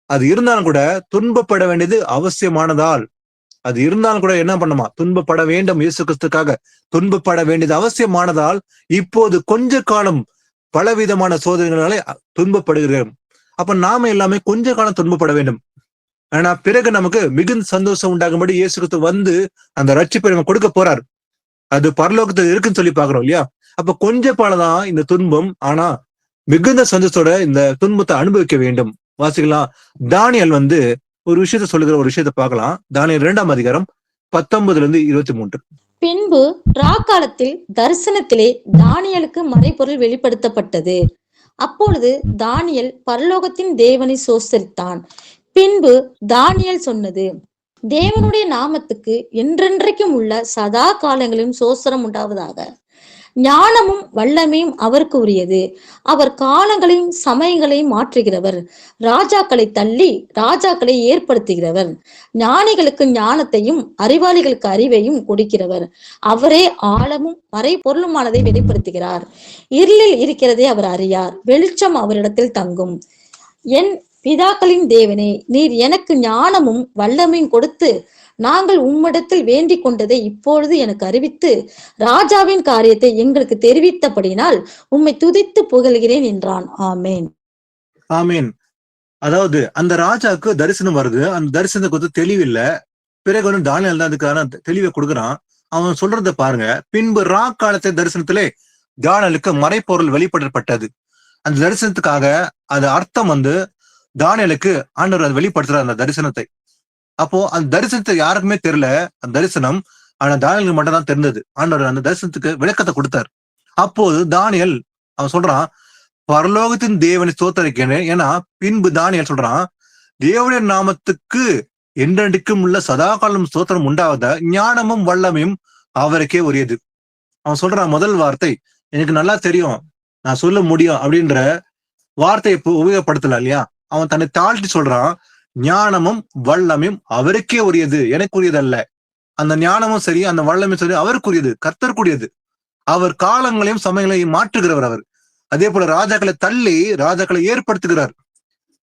அது இருந்தாலும் கூட துன்பப்பட வேண்டியது அவசியமானதால், அது இருந்தாலும் கூட என்ன பண்ணுமா? துன்பப்பட வேண்டும். இயேசு கிறிஸ்துக்காக துன்பப்பட வேண்டியது அவசியமானதால் இப்போது கொஞ்ச காலம் பலவிதமான சோதனைகளாலே துன்பப்படுகிறோம். அப்ப நாம எல்லாமே கொஞ்ச காலம் துன்பப்பட வேண்டும். ஆனா பிறகு நமக்கு மிகுந்த சந்தோஷம் உண்டாகும்படி இயேசு கிறிஸ்து வந்து அந்த ரட்சிப்பை நம்ம கொடுக்க போறார். அது பரலோகத்தில் இருக்குன்னு சொல்லி பாக்குறோம், இல்லையா? அப்ப கொஞ்ச பாலதான் இந்த துன்பம். ஆனா மிகுந்த சந்தோஷத்தோட இந்த துன்பத்தை அனுபவிக்க வேண்டும். வாசிக்கலாம். தானியல் ஒரு விஷயத்த சொல்லுகிற ஒரு விஷயத்த பார்க்கலாம். தானியல் 2ஆம் அதிகாரம் 19-23. பின்பு ராக்காலத்தில் தரிசனத்திலே தானியலுக்கு மறைபொருள் வெளிப்படுத்தப்பட்டது. அப்பொழுது தானியல் பரலோகத்தின் தேவனை சோஸ்தரித்தான். பின்பு தானியல் சொன்னது, தேவனுடைய நாமத்துக்கு என்றென்றைக்கும் உள்ள சதா காலங்களிலும் சோஸ்திரம் உண்டாவதாக. ஞானமும் வல்லமையும் அவருக்கு உரியது. அவர் காலங்களையும் சமயங்களையும் மாற்றுகிறவர். ராஜாக்களை தள்ளி ராஜாக்களை ஏற்படுத்துகிறவர். ஞானிகளுக்கு ஞானத்தையும் அறிவாளிகளுக்கு அறிவையும் கொடுக்கிறவர். அவரே ஆழமும் மறைபொருளுமானதை வெளிப்படுத்துகிறார். இருளில் இருக்கிறதை அவர் அறியார். வெளிச்சம் அவரிடத்தில் தங்கும். என் பிதாக்களின் தேவனே, நீர் எனக்கு ஞானமும் வல்லமையும் கொடுத்து நாங்கள் உம்மிடத்தில் வேண்டிக் கொண்டதை இப்பொழுது எனக்கு அறிவித்து ராஜாவின் காரியத்தை எங்களுக்கு தெரிவித்தபடினால் உம்மை துதித்து புகழ்கிறேன் என்றான். ஆமேன். ஆமேன். அதாவது அந்த ராஜாவுக்கு தரிசனம் வருது. அந்த தரிசனத்தை குறித்து தெளிவில்ல. பிறகு தானியேல் தான் அதுக்கான தெளிவை கொடுக்குறான். அவன் சொல்றத பாருங்க. பின்பு காலத்தை தரிசனத்திலே தானியேலுக்கு மறைப்பொருள் வெளிப்படுத்தப்பட்டது. அந்த தரிசனத்துக்காக அது அர்த்தம் தானியேலுக்கு ஆண்டவர் அதை வெளிப்படுத்துற அந்த தரிசனத்தை. அப்போ அந்த தரிசனத்தை யாருக்குமே தெரியல. அந்த தரிசனம் ஆனா தானியலுக்கு மட்டும் தான் தெரிந்தது. ஆண்டவர் அந்த தரிசனத்துக்கு விளக்கத்தை கொடுத்தார். அப்போது தானியல் அவன் சொல்றான், பரலோகத்தின் தேவனை ஸ்தோத்தரிக்கிறேன். ஏன்னா பின்பு தானியல் சொல்றான், தேவனுடைய நாமத்துக்கு என்றென்றைக்கும் உள்ள சதாகாலம் ஸ்தோத்திரம் உண்டாவத ஞானமும் வல்லமையும் அவருக்கே உரியது. அவன் சொல்றான் முதல் வார்த்தை, எனக்கு நல்லா தெரியும், நான் சொல்ல முடியும் அப்படின்ற வார்த்தையை உபயோகப்படுத்தல இல்லையா. அவன் தன்னை தாழ்த்தி சொல்றான், ஞானமும் வல்லமையும் அவருக்கே உரியது, எனக்கு உரியதல்ல. அந்த ஞானமும் சரி, அந்த வல்லமையும் சரி அவருக்குரியது, கர்த்தருக்குரியது. அவர் காலங்களையும் சமயங்களையும் மாற்றுகிறவர் அவர். அதே போல ராஜாக்களை தள்ளி ராஜாக்களை ஏற்படுத்துகிறார்.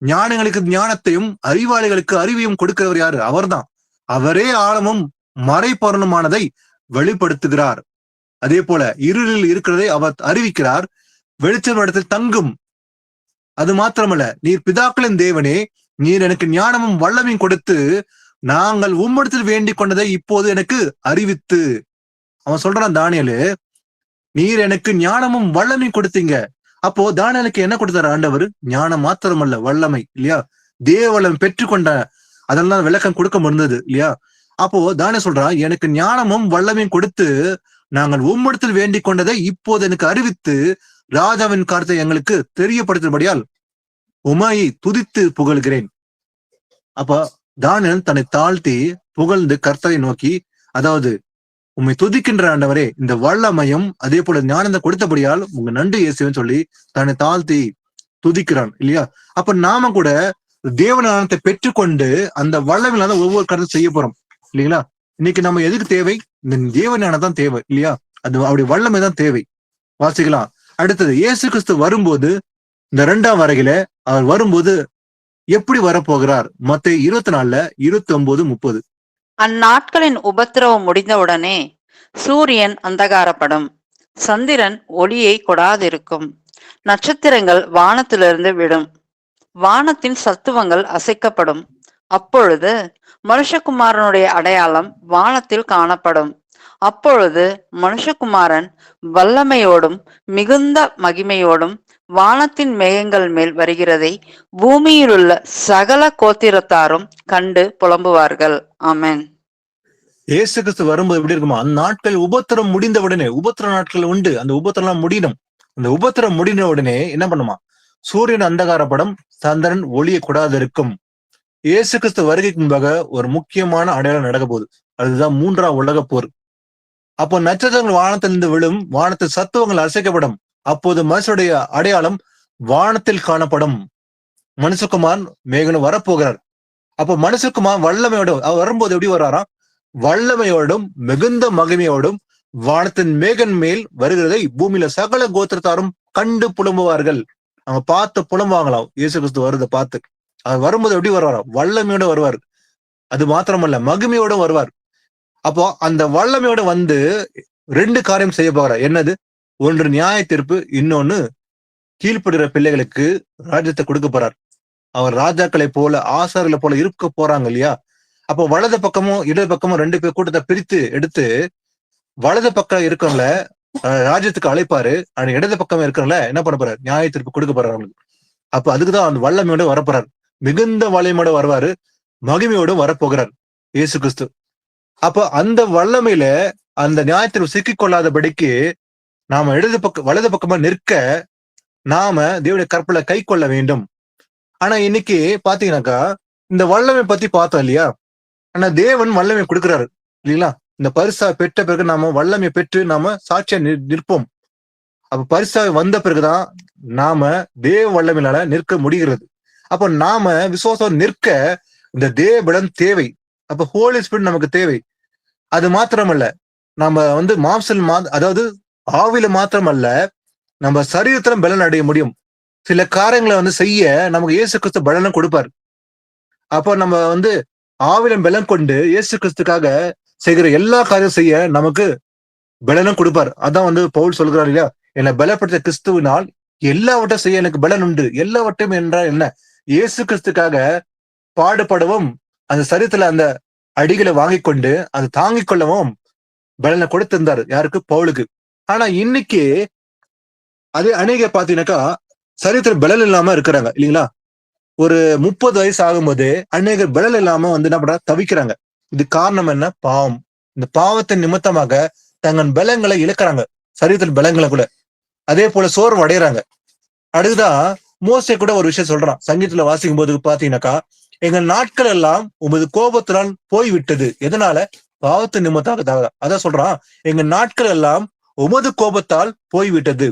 ஞானிகளுக்கு ஞானத்தையும் அறிவாளிகளுக்கு அறிவையும் கொடுக்கிறவர் யாரு? அவர்தான். அவரே ஆழமும் மறைபொருளுமானதை வெளிப்படுத்துகிறார். அதே போல இருளில் இருக்கிறதை அவர் அறிவிக்கிறார், வெளிச்சம் இடத்தில் தங்கும். அது மாத்திரமல்ல, நீர் பிதாக்களின் தேவனே, நீர் எனக்கு ஞானமும் வல்லமையும் கொடுத்து நாங்கள் உம்மிடத்தில் வேண்டிக் கொண்டதை இப்போது எனக்கு அறிவித்து. அவன் சொல்றான் தானியலு, நீர் எனக்கு ஞானமும் வல்லமையும் கொடுத்தீங்க. அப்போ தானியலுக்கு என்ன கொடுத்தாரு ஆண்டவர்? ஞானம் மாத்திரமல்ல, வல்லமை இல்லையா, தேவ வல்லமை பெற்றுக்கொண்ட, அதெல்லாம் விளக்கம் கொடுக்க முடிந்தது இல்லையா. அப்போ தானியல் சொல்றான், எனக்கு ஞானமும் வல்லமையும் கொடுத்து நாங்கள் உம்மிடத்தில் வேண்டிக் கொண்டதை இப்போது எனக்கு அறிவித்து ராஜாவின் காரியத்தை எங்களுக்கு தெரியப்படுத்தும்படியால் உமையை துதித்து புகழ்கிறேன். அப்ப தானியல் தன்னை தாழ்த்தி புகழ்ந்து கர்த்தரை நோக்கி, அதாவது உம்மை துதிக்கின்ற ஆண்டவரே, இந்த வல்லமையும் அதே போல ஞானத்தை கொடுத்தபடியால் உங்க நன்றி இயேசுன்னு சொல்லி தன்னை தாழ்த்தி துதிக்கிறான் இல்லையா. அப்ப நாம கூட தேவ ஞானத்தை பெற்றுக்கொண்டு அந்த வல்லமையில ஒவ்வொரு கருத்து செய்ய போறோம் இல்லைங்களா. இன்னைக்கு நம்ம எதுக்கு தேவை? இந்த தேவ ஞானம் தான் தேவை இல்லையா. அது அவருடைய வல்லமை தான் தேவை. வாசிக்கலாம். அடுத்தது, இயேசு கிறிஸ்து வரும்போது இந்த 2ஆம் வருகையில அவர் வரும்போது எப்படி வரப்போகிறார்? மத்தேயு 24 29 30. அந்நாட்களின் உபத்திரவம் முடிந்தவுடனே சூரியன் அந்தகாரப்படும், சந்திரன் ஒளியை கொடாதிருக்கும், நட்சத்திரங்கள் வானத்திலிருந்து விடும், வானத்தின் சத்துவங்கள் அசைக்கப்படும். அப்பொழுது மனுஷகுமாரனுடைய அடையாளம் வானத்தில் காணப்படும். அப்பொழுது மனுஷகுமாரன் வல்லமையோடும் மிகுந்த மகிமையோடும் வானத்தின் மேகங்கள் மேல் வருகிறதை பூமியிலுள்ள சகல கோத்திரத்தாரும் கண்டு புலம்புவார்கள். ஆமென். இயேசு கிறிஸ்து வரும்போது எப்படி இருக்குமா? அந்த நாட்கள் உபத்திரம் முடிந்த உடனே, உபத்திர நாட்கள் உண்டு, அந்த உபத்திரம் முடியணும். அந்த உபத்திரம் முடிந்த உடனே என்ன பண்ணுமா? சூரியன் அந்தகாரப்படும், சந்திரன் ஒளியை கொடாது இருக்கும். இயேசு கிறிஸ்து வருகைக்கு முன்பாக ஒரு முக்கியமான அடையாளம் நடக்க போகுது. அதுதான் 3ஆம் உலக போர். அப்போ நட்சத்திரங்கள் வானத்திலிருந்து விழும், வானத்தில் சத்துவங்கள் அசைக்கப்படும். அப்போது மனுஷனுடைய அடையாளம் வானத்தில் காணப்படும். மனுஷகுமார் மேகனும் வரப்போகிறார். அப்போ மனுஷகுமார் வல்லமையோட அவர் வரும்போது எப்படி வர்றாராம்? வல்லமையோடும் மிகுந்த மகிமையோடும் வானத்தின் மேகன் மேல் வருகிறதை பூமியில சகல கோத்திரத்தாரும் கண்டு புலம்புவார்கள். அவங்க பார்த்து புலம்புவாங்களாம் இயேசு கிறிஸ்து வருவதை பார்த்து. அவர் வரும்போது எப்படி வருவாராம்? வல்லமையோட வருவார். அது மாத்திரமல்ல, மகிமையோட வருவார். அப்போ அந்த வல்லமையோட வந்து 2 காரியம் செய்ய போகிறார். என்னது? ஒன்று நியாய தீர்ப்பு, இன்னொன்னு கீழ்ப்படுகிற பிள்ளைகளுக்கு ராஜ்யத்தை கொடுக்க போறார். அவர் ராஜாக்களை போல ஆசாரிகளை போல இருக்க போறாங்க இல்லையா. அப்போ வலது பக்கமும் இடது பக்கமும் 2 பேர் கூட்டத்தை பிரித்து எடுத்து வலது பக்கம் இருக்கவங்கள ராஜ்யத்துக்கு அழைப்பாரு. அந்த இடது பக்கம் இருக்கவங்கள என்ன பண்ண போறாரு? நியாய தீர்ப்பு கொடுக்க போறாரு அவங்களுக்கு. அப்ப அதுக்குதான் அந்த வல்லமையோட வரப்போறார். மிகுந்த வல்லமையோட வருவாரு, மகிமையோட வரப்போகிறார் இயேசு கிறிஸ்து. அப்ப அந்த வல்லமையில அந்த நியாயத்தில் சிக்கிக் கொள்ளாதபடிக்கு நாம வலது பக்கமா நிற்க நாம தேவனுடைய கற்பனை கை கொள்ள வேண்டும். ஆனா இன்னைக்கு பாத்தீங்கன்னாக்கா இந்த வல்லமை பத்தி பார்த்தோம் இல்லையா. ஆனா தேவன் வல்லமை கொடுக்கிறாரு இல்லைங்களா. இந்த பரிசா பெற்ற பிறகு நாம வல்லமை பெற்று நாம சாட்சியா நிற்போம். அப்ப பரிசா வந்த பிறகுதான் நாம தேவ வல்லமையினால நிற்க முடிகிறது. அப்ப நாம விசுவாசம் நிற்க இந்த தேவ பலன் தேவை. அப்ப ஹோலி ஸ்பிரிட் நமக்கு தேவை. அது மாத்திரமல்ல, நம்ம மாம்சல் அதாவது ஆவில மாத்திரமல்ல, நம்ம சரீரத்திலும் பலன் அடைய முடியும். சில காரியங்களை செய்ய நமக்கு இயேசு கிறிஸ்து பலனும் கொடுப்பார். அப்ப நம்ம ஆவிலும் பலன் கொண்டு இயேசு கிறிஸ்துக்காக செய்கிற எல்லா காரியம் செய்ய நமக்கு பலனும் கொடுப்பார். அதான் பவுல் சொல்கிறார் இல்லையா, என்னை பலப்படுத்த கிறிஸ்துவினால் எல்லாவற்றையும் செய்ய எனக்கு பலன் உண்டு. எல்லாவற்றையும் என்றால் என்ன? இயேசு கிறிஸ்துக்காக பாடுபடவும், அந்த சரீரத்துல அந்த அடிகளை வாங்கி கொண்டு அதை தாங்கிக் கொள்ளவும் பலனை கொடுத்திருந்தாரு. யாருக்கு? பவுலுக்கு. ஆனா இன்னைக்கு அதே அநேக பாத்தீங்கன்னாக்கா சரீரத்துல பலன் இல்லாம இருக்கிறாங்க இல்லைங்களா. ஒரு 30 வயசு ஆகும்போது அநேகர் பலன் இல்லாம வந்து என்ன பண்றாங்க, தவிக்கிறாங்க. இது காரணம் என்ன? பாவம். இந்த பாவத்தின் நிமித்தமாக தங்கள் பலங்களை இழக்கிறாங்க, சரீரத்தில் பலங்களை கூட. அதே போல சோர்வு அடைகிறாங்க. அடுத்ததான் மோசே கூட ஒரு விஷயம் சொல்றான், சங்கீதத்துல வாசிக்கும் போது பாத்தீங்கன்னாக்கா, எங்கள் நாட்கள் எல்லாம் உமது கோபத்தினால் போய்விட்டது. எதனால? பாவத்தின் நிமித்தாக. அதான் சொல்றான், எங்க நாட்கள் எல்லாம் உமது கோபத்தால் போய்விட்டது.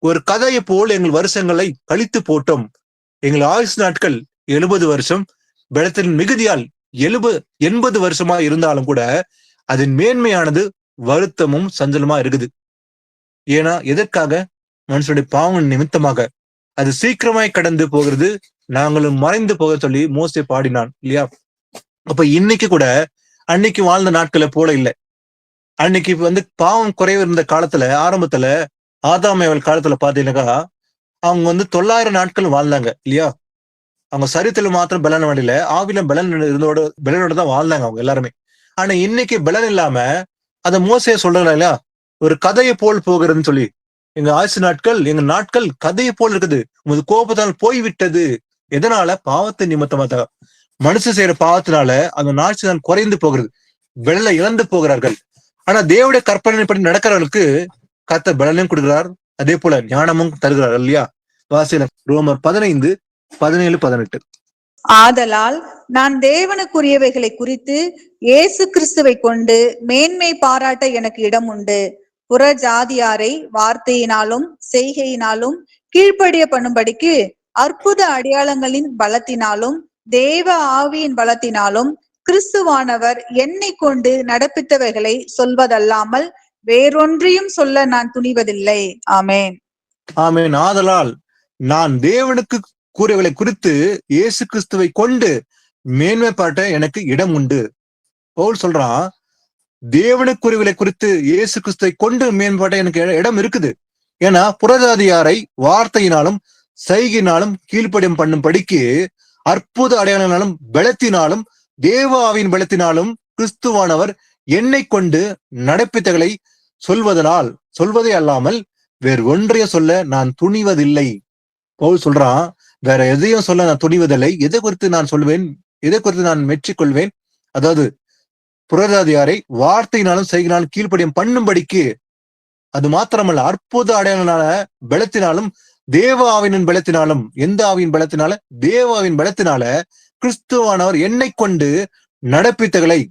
ஒரு கதையை போல் எங்கள் வருஷங்களை கழித்து போட்டோம். எங்கள் ஆயுசு நாட்கள் 70 வருஷம், பலத்தின் மிகுதியால் 80 வருஷமா இருந்தாலும் கூட அதன் மேன்மையானது வருத்தமும் சஞ்சலமா இருக்குது. ஏன்னா எதற்காக? மனுஷனுடைய பாவம் நிமித்தமாக. அது சீக்கிரமாய் கடந்து போகிறது, நாங்களும் மறைந்து போக சொல்லி மோசே பாடினான் இல்லையா? அப்ப இன்னைக்கு கூட அன்னைக்கு வாழ்ந்த நாட்களை போல இல்லை. அன்னைக்கு வந்து பாவம் குறைவு இருந்த காலத்துல, ஆரம்பத்துல ஆதாமேவல் காலத்துல பாத்தீங்கன்னாக்கா, அவங்க வந்து 900 நாட்கள் வாழ்ந்தாங்க இல்லையா? அவங்க சரீரத்துல மாத்திரம் பலன் வழியில, ஆவில பலனோட தான் வாழ்ந்தாங்க அவங்க எல்லாருமே. ஆனா இன்னைக்கு பலன் இல்லாம, அத மோசே சொல்றாங்க இல்லையா, ஒரு கதையை போல் போகிறதுன்னு சொல்லி. எங்க ஆயுசு நாட்கள், எங்க நாட்கள் கதையை போல் இருக்குது, உமது கோபத்தால் போய்விட்டது. எதனால? பாவத்தின் நிமித்தமாக. மனுஷன் செய்யற பாவத்தினால அந்த நாட்சி தான் குறைந்து போகிறது, வெள்ளை இழந்து போகிறார்கள். ஆனா தேவனுடைய கற்பனைப்படி நடக்கிறவர்களுக்கு கர்த்தர் பலனையும் கொடுக்கிறார், அதே போல ஞானமும் தருகிறார் இல்லையா? வாசில ரோமர் 15, 17, 18. ஆதலால் நான் தேவனுக்குரியவைகளை குறித்து இயேசு கிறிஸ்துவை கொண்டு மேன்மை பாராட்ட எனக்கு இடம் உண்டு. புற ஜாதியாரை வார்த்தையினாலும் செய்கையினாலும் கீழ்ப்படிய பண்ணும்படிக்கு அற்புத அடையாளங்களின் பலத்தினாலும் தேவ ஆவியின் பலத்தினாலும் கிறிஸ்துவானவர் என்னை கொண்டு நடப்பித்தவைகளை சொல்வதல்லாமல் வேறொன்றையும் சொல்ல நான் துணிவதில்லை. ஆமேன். ஆமேன். ஆதலால் நான் தேவனுக்கு கூறியவைகளை குறித்து இயேசு கிறிஸ்துவை கொண்டு மேன்மை பாட்ட எனக்கு இடம் உண்டு. பவுல் சொல்றான், தேவனுக்குரியவைகளை குறித்து இயேசு கிறிஸ்துவை கொண்டு மேம்பாட்ட எனக்கு இடம் இருக்குது. ஏன்னா புறஜாதியாரை வார்த்தையினாலும் செய்கினாலும் கீழ்ப்படியும் பண்ணும்படிக்கு அற்புத அடையாளனாலும் பலத்தினாலும் தேவ ஆவியின் பலத்தினாலும் கிறிஸ்துவானவர் என்னை கொண்டு நடப்பித்தகளை சொல்வதே அல்லாமல் வேறு ஒன்றைய சொல்ல நான் துணிவதில்லை. பவுல் சொல்றான், வேற எதையும் சொல்ல நான் துணிவதில்லை. எதை குறித்து நான் சொல்வேன், எதை குறித்து நான் மெச்சிக்கொள்வேன்? அதாவது புறஜாதியாரை வார்த்தையினாலும் செய்கினாலும் கீழ்ப்படியும் பண்ணும்படிக்கு, அது மாத்திரமல்ல அற்புத அடையாளனால பலத்தினாலும் தேவ ஆவியின் பலத்தினாலும். எந்த ஆவியின் பலத்தினால? தேவ ஆவியின் பலத்தினால கிறிஸ்துவானவர் என்னை கொண்டு நடப்பித்தகளை.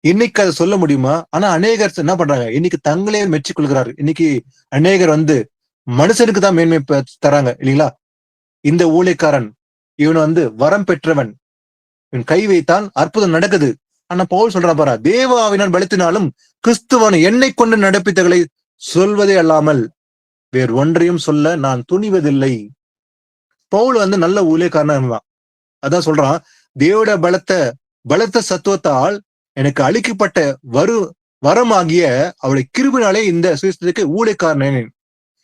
இன்னைக்கு அதை சொல்ல முடியுமா? ஆனா அநேகர் என்ன பண்றாங்க, இன்னைக்கு தங்களே மெச்சிக்கொள்கிறார். இன்னைக்கு அநேகர் வந்து மனுஷனுக்கு தான் மேன்மை தராங்க இல்லைங்களா? இந்த ஊழியக்காரன் இவன் வந்து வரம் பெற்றவன், இவன் கை வைத்தான் அற்புதம் நடக்குது. ஆனா பவுல் சொல்றான் பாரா, தேவ ஆவியினால் பலத்தினாலும் கிறிஸ்துவன் என்னை கொண்டு நடப்பித்தகளை சொல்வதே அல்லாமல் வேறு ஒன்றையும் சொல்ல நான் துணிவதில்லை. பவுல் வந்து நல்ல ஊழியக்காரனா இருந்தான். அதான் சொல்றான், தேவோட பலத்த சத்துவத்தால் எனக்கு அளிக்கப்பட்ட வரமாகிய அவருடைய கிருபினாலே இந்த சுவிசேஷத்துக்கு ஊழியக்காரனே.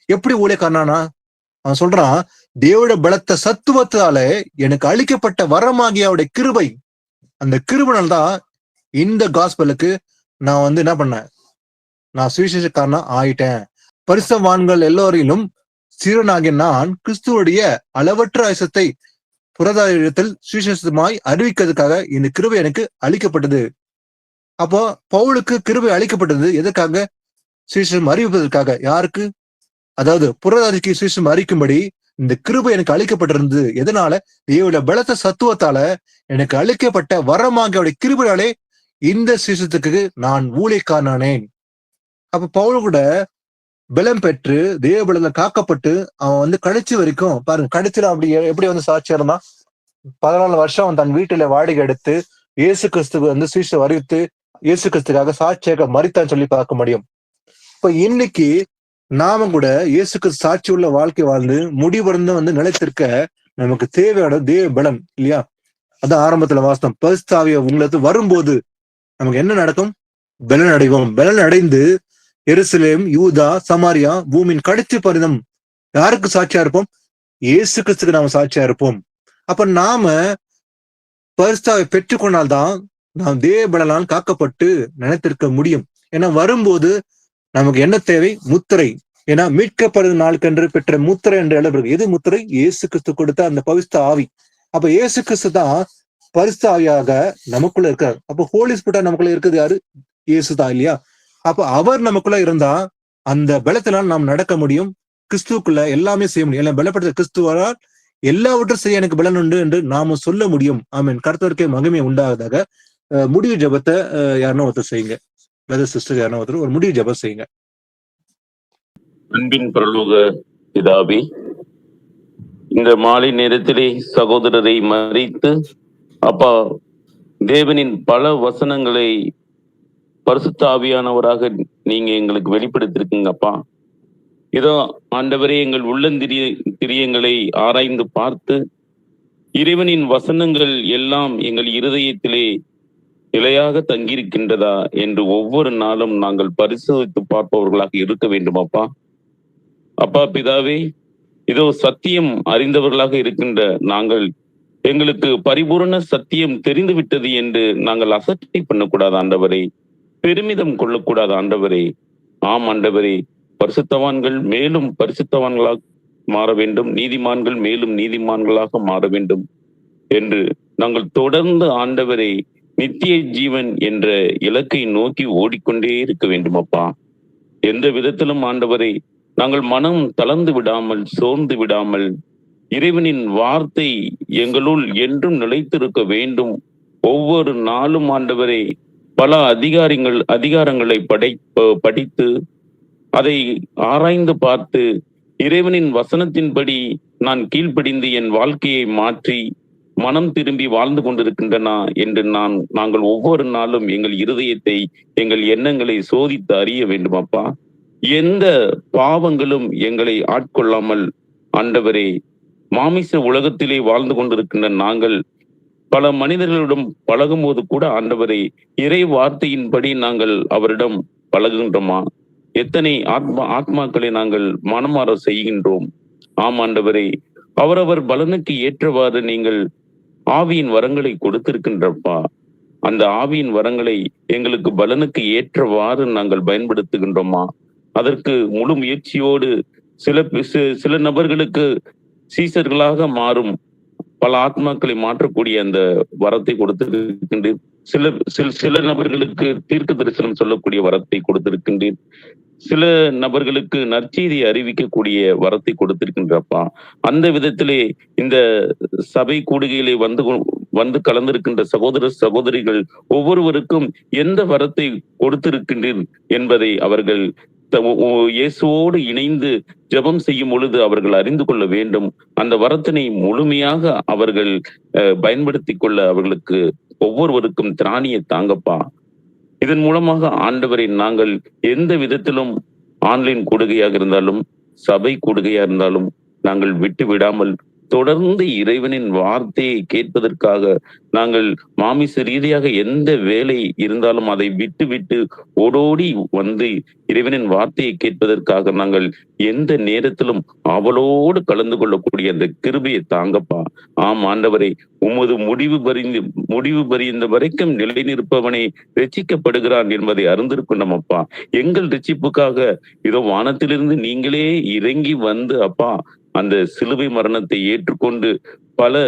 எப்படி ஊழியக்காரனா? அவன் சொல்றான், தேவோட பலத்த சத்துவத்தால எனக்கு அளிக்கப்பட்ட வரமாகிய அவருடைய கிருபை, அந்த கிருபினால் தான் இந்த காஸ்பலுக்கு நான் வந்து என்ன பண்ணேன், நான் சுவிசேஷக்காரனா ஆயிட்டேன். பரிசுத்தவான்கள் எல்லோரிலும் சீரனாகிய நான் கிறிஸ்துவுடைய அளவற்ற ஐசத்தை புறதாயத்தில் சுவிசேஷமாய் அறிவிக்கிறதுக்காக இந்த கிருபை எனக்கு அளிக்கப்பட்டது. அப்போ பவுலுக்கு கிருபை அளிக்கப்பட்டது எதற்காக? சுவிசேஷம் அறிவிப்பதற்காக. யாருக்கு? அதாவது புறதாதிக்கு சுவிசேஷம் அறிக்கும்படி இந்த கிருபை எனக்கு அளிக்கப்பட்டிருந்தது. எதனால? தேவனுடைய பலத்த சத்துவத்தால எனக்கு அளிக்கப்பட்ட வரமாக அவருடைய கிருபையாலே இந்த சுவிசேஷத்துக்கு நான் ஊழியக்காரனானேன். அப்ப பவுல் கூட பலம் பெற்று தேவ பலத்துல காக்கப்பட்டு அவன் வந்து கடைசி வரைக்கும் பாருங்க, கடைசியில அப்படி எப்படி வந்து சாட்சியா இருந்தான். 14 வருஷம் அவன் தன் வீட்டுல வாடகை எடுத்து இயேசு கிறிஸ்துக்கு வந்து சுவிசேஷம் அறிவித்து இயேசு கிறிஸ்துக்காக சாட்சியாக மரித்தான்னு சொல்லி பார்க்க முடியும். இப்ப இன்னைக்கு நாம கூட இயேசுக்கு சாட்சி உள்ள வாழ்க்கை வாழ்ந்து முடிவடைந்து வந்து நிலைத்திருக்க நமக்கு தேவையான தேவ பலம் இல்லையா? அதான் ஆரம்பத்துல வாசம், பரிசுத்தாவிய உங்களுக்கு வரும்போது நமக்கு என்ன நடக்கும்? பலன் அடைவோம். பலன் அடைந்து எருசலேம், யூதா, சமாரியா, பூமியின் கடைசி பரிதம் யாருக்கு சாட்சியா இருப்போம்? இயேசு கிறிஸ்துக்கு நாம சாட்சியா இருப்போம். அப்ப நாம பரிசுத்தாவை பெற்றுக்கொண்டால்தான் நாம் தேவ பலனால் காக்கப்பட்டு நினைத்திருக்க முடியும். ஏன்னா வரும்போது நமக்கு என்ன தேவை? முத்திரை. ஏன்னா மீட்கப்படும் நாளுக்கென்று பெற்ற முத்திரை என்று எழுதுறது. எது முத்திரை? இயேசு கிறிஸ்து கொடுத்த அந்த பரிசுத்த ஆவி. அப்ப இயேசு கிறிஸ்து தான் பரிசுத்த ஆவியாக நமக்குள்ள இருக்காரு. அப்ப ஹோலி ஸ்பிரிட்டா நமக்குள்ள இருக்குது யாரு? இயேசு தான், இல்லையா? அப்ப அவர் நமக்குள்ள இருந்தா அந்த பலத்தினால் நாம் நடக்க முடியும். கிறிஸ்துக்குள்ள எல்லாமே செய்ய முடியும். எல்லாம் பலப்படுத்த கிறிஸ்துவரால் எல்லாவற்றும் செய்ய எனக்கு பலன் உண்டு என்று நாம சொல்ல முடியும். ஆமீன். கர்த்தருக்கே மகிமை உண்டாவதாக. முடிவு ஜபத்தை யாருன்னா ஒருத்தர் செய்யுங்க. பிரதர் சிஸ்டர் யாருன்னா ஒருத்தர் ஒரு முடிவு ஜபம் செய்யுங்க. அன்பின் பரலோக பிதாவே, இந்த மாலை நேரத்திலே சகோதரரை மறித்து அப்பா தேவனின் பல வசனங்களை பரிசுத்த ஆவியானவராக நீங்க எங்களுக்கு வெளிப்படுத்திருக்கீங்க அப்பா. இதோ ஆண்டவரே, எங்கள் உள்ளந்திரியங்களை ஆராய்ந்து பார்த்து இறைவனின் வசனங்கள் எல்லாம் எங்கள் இருதயத்திலே நிலையாக தங்கியிருக்கின்றதா என்று ஒவ்வொரு நாளும் நாங்கள் பரிசோதித்து பார்ப்பவர்களாக இருக்க வேண்டும் அப்பா. அப்பா பிதாவே, இதோ சத்தியம் அறிந்தவர்களாக இருக்கின்ற நாங்கள் எங்களுக்கு பரிபூரண சத்தியம் தெரிந்து விட்டது என்று நாங்கள் அசட்டை பண்ணக்கூடாது ஆண்டவரே, பெருமிதம் கொள்ளக்கூடாது ஆண்டவரே. ஆம் ஆண்டவரே, பரிசுத்தவான்கள் மேலும் பரிசுத்தவான்களாக மாற வேண்டும், நீதிமான்கள் மேலும் நீதிமான்களாக மாற வேண்டும் என்று நாங்கள் தொடர்ந்து ஆண்டவரை நித்திய ஜீவன் என்ற இலக்கை நோக்கி ஓடிக்கொண்டே இருக்க வேண்டும் அப்பா. எந்த விதத்திலும் ஆண்டவரை நாங்கள் மனம் தளர்ந்து விடாமல், சோர்ந்து விடாமல், இறைவனின் வார்த்தை எங்களுள் என்றும் நிலைத்திருக்க வேண்டும். ஒவ்வொரு நாளும் ஆண்டவரை பல அதிகாரங்களை படித்து அதை ஆராய்ந்து பார்த்து இறைவனின் வசனத்தின்படி நான் கீழ்ப்படிந்து என் வாழ்க்கையை மாற்றி மனம் திரும்பி வாழ்ந்து கொண்டிருக்கின்றனா என்று நாங்கள் ஒவ்வொரு நாளும் எங்கள் இருதயத்தை, எங்கள் எண்ணங்களை சோதித்து அறிய வேண்டும் அப்பா. எந்த பாவங்களும் எங்களை ஆட்கொள்ளாமல் ஆண்டவரே, மாமிச உலகத்திலே வாழ்ந்து கொண்டிருக்கின்ற நாங்கள் பல மனிதர்களிடம் பழகும் போது கூட ஆண்டவரை இறை வார்த்தையின்படி நாங்கள் அவரிடம் பழகுகின்றோமா? எத்தனை ஆத்மாக்களை நாங்கள் மனமாற செய்கின்றோம்? ஆம் ஆண்டவரே, அவரவர் பலனுக்கு ஏற்றவாறு நீங்கள் ஆவியின் வரங்களை கொடுத்திருக்கின்றப்பா. அந்த ஆவியின் வரங்களை எங்களுக்கு பலனுக்கு ஏற்றவாறு நாங்கள் பயன்படுத்துகின்றோமா? அதற்கு முழு முயற்சியோடு சில நபர்களுக்கு சீசர்களாக மாறும் பல ஆத்மாக்களை மாற்றக்கூடிய அந்த வரத்தை கொடுத்திருக்கின்றேன். சில நபர்களுக்கு தீர்க்க தரிசனம் சொல்லக்கூடிய வரத்தை கொடுத்திருக்கின்றேன். சில நபர்களுக்கு நற்செய்தியை அறிவிக்கக்கூடிய வரத்தை கொடுத்திருக்கின்றப்பா. அந்த விதத்திலே இந்த சபை கூடுகையிலே வந்து கலந்திருக்கின்ற சகோதர சகோதரிகள் ஒவ்வொருவருக்கும் எந்த வரத்தை கொடுத்திருக்கின்றேன் என்பதை அவர்கள் இயேசுவோடு இணைந்து ஜெபம் செய்யும் பொழுது அவர்கள் அறிந்து கொள்ள வேண்டும். அந்த வரத்தினை முழுமையாக அவர்கள் பயன்படுத்தி கொள்ள அவர்களுக்கு ஒவ்வொருவருக்கும் திராணியை தாங்கப்பா. இதன் மூலமாக ஆண்டவரை நாங்கள் எந்த விதத்திலும் ஆன்லைன் கூடுகையாக இருந்தாலும் சபை கூடுகையா இருந்தாலும் நாங்கள் விட்டு விடாமல் தொடர்ந்து இறைவனின் வார்த்தையை கேட்பதற்காக நாங்கள் மாமிச ரீதியாக எந்த வேலை இருந்தாலும் அதை விட்டு ஓடோடி வந்து இறைவனின் வார்த்தையை கேட்பதற்காக நாங்கள் எந்த நேரத்திலும் அவளோடு கலந்து கொள்ளக்கூடிய அந்த கிருபையை தாங்கப்பா. ஆம் ஆண்டவரை, உமது முடிவு பரிந்த வரைக்கும் நிலை நிற்பவனே ரட்சிக்கப்படுகிறான் என்பதை அறிந்திருக்கணும் அப்பா. எங்கள் ரட்சிப்புக்காக இதோ வானத்திலிருந்து நீங்களே இறங்கி வந்து அப்பா அந்த சிலுவை மரணத்தை ஏற்றுக்கொண்டு பல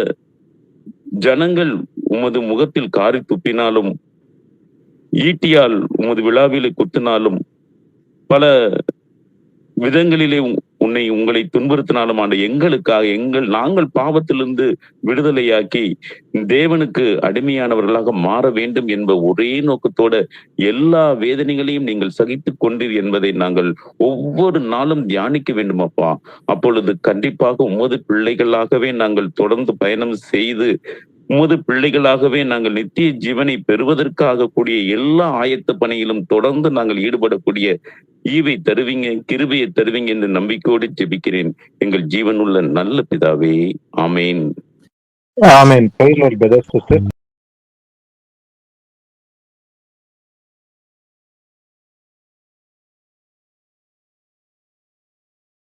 ஜனங்கள் உமது முகத்தில் காரி துப்பினாலும், ஈட்டியால் உமது விழாவிலே குத்தினாலும், பல விதங்களிலே உங்களை துன்புறுத்தினாலும் ஆண்ட எங்களுக்காக நாங்கள் பாவத்திலிருந்து விடுதலையாக்கி தேவனுக்கு அடிமையானவர்களாக மாற வேண்டும் என்ப ஒரே நோக்கத்தோட எல்லா வேதனைகளையும் நீங்கள் சகித்து கொண்டீர் என்பதை நாங்கள் ஒவ்வொரு நாளும் தியானிக்க வேண்டும் அப்பா. அப்பொழுது கண்டிப்பாக உமது பிள்ளைகளாகவே நாங்கள் தொடர்ந்து பயணம் செய்து உமது பிள்ளைகளாகவே நாங்கள் நித்திய ஜீவனை பெறுவதற்காக கூடிய எல்லா ஆயத்த பணியிலும் தொடர்ந்து நாங்கள் ஈடுபடக்கூடிய ஈவை தருவீங்க, கிருபையை தருவீங்க என்று நம்பிக்கையோடு ஜெபிக்கிறேன் எங்கள் ஜீவனுள்ள நல்ல பிதாவே. ஆமேன். ஆமேன்.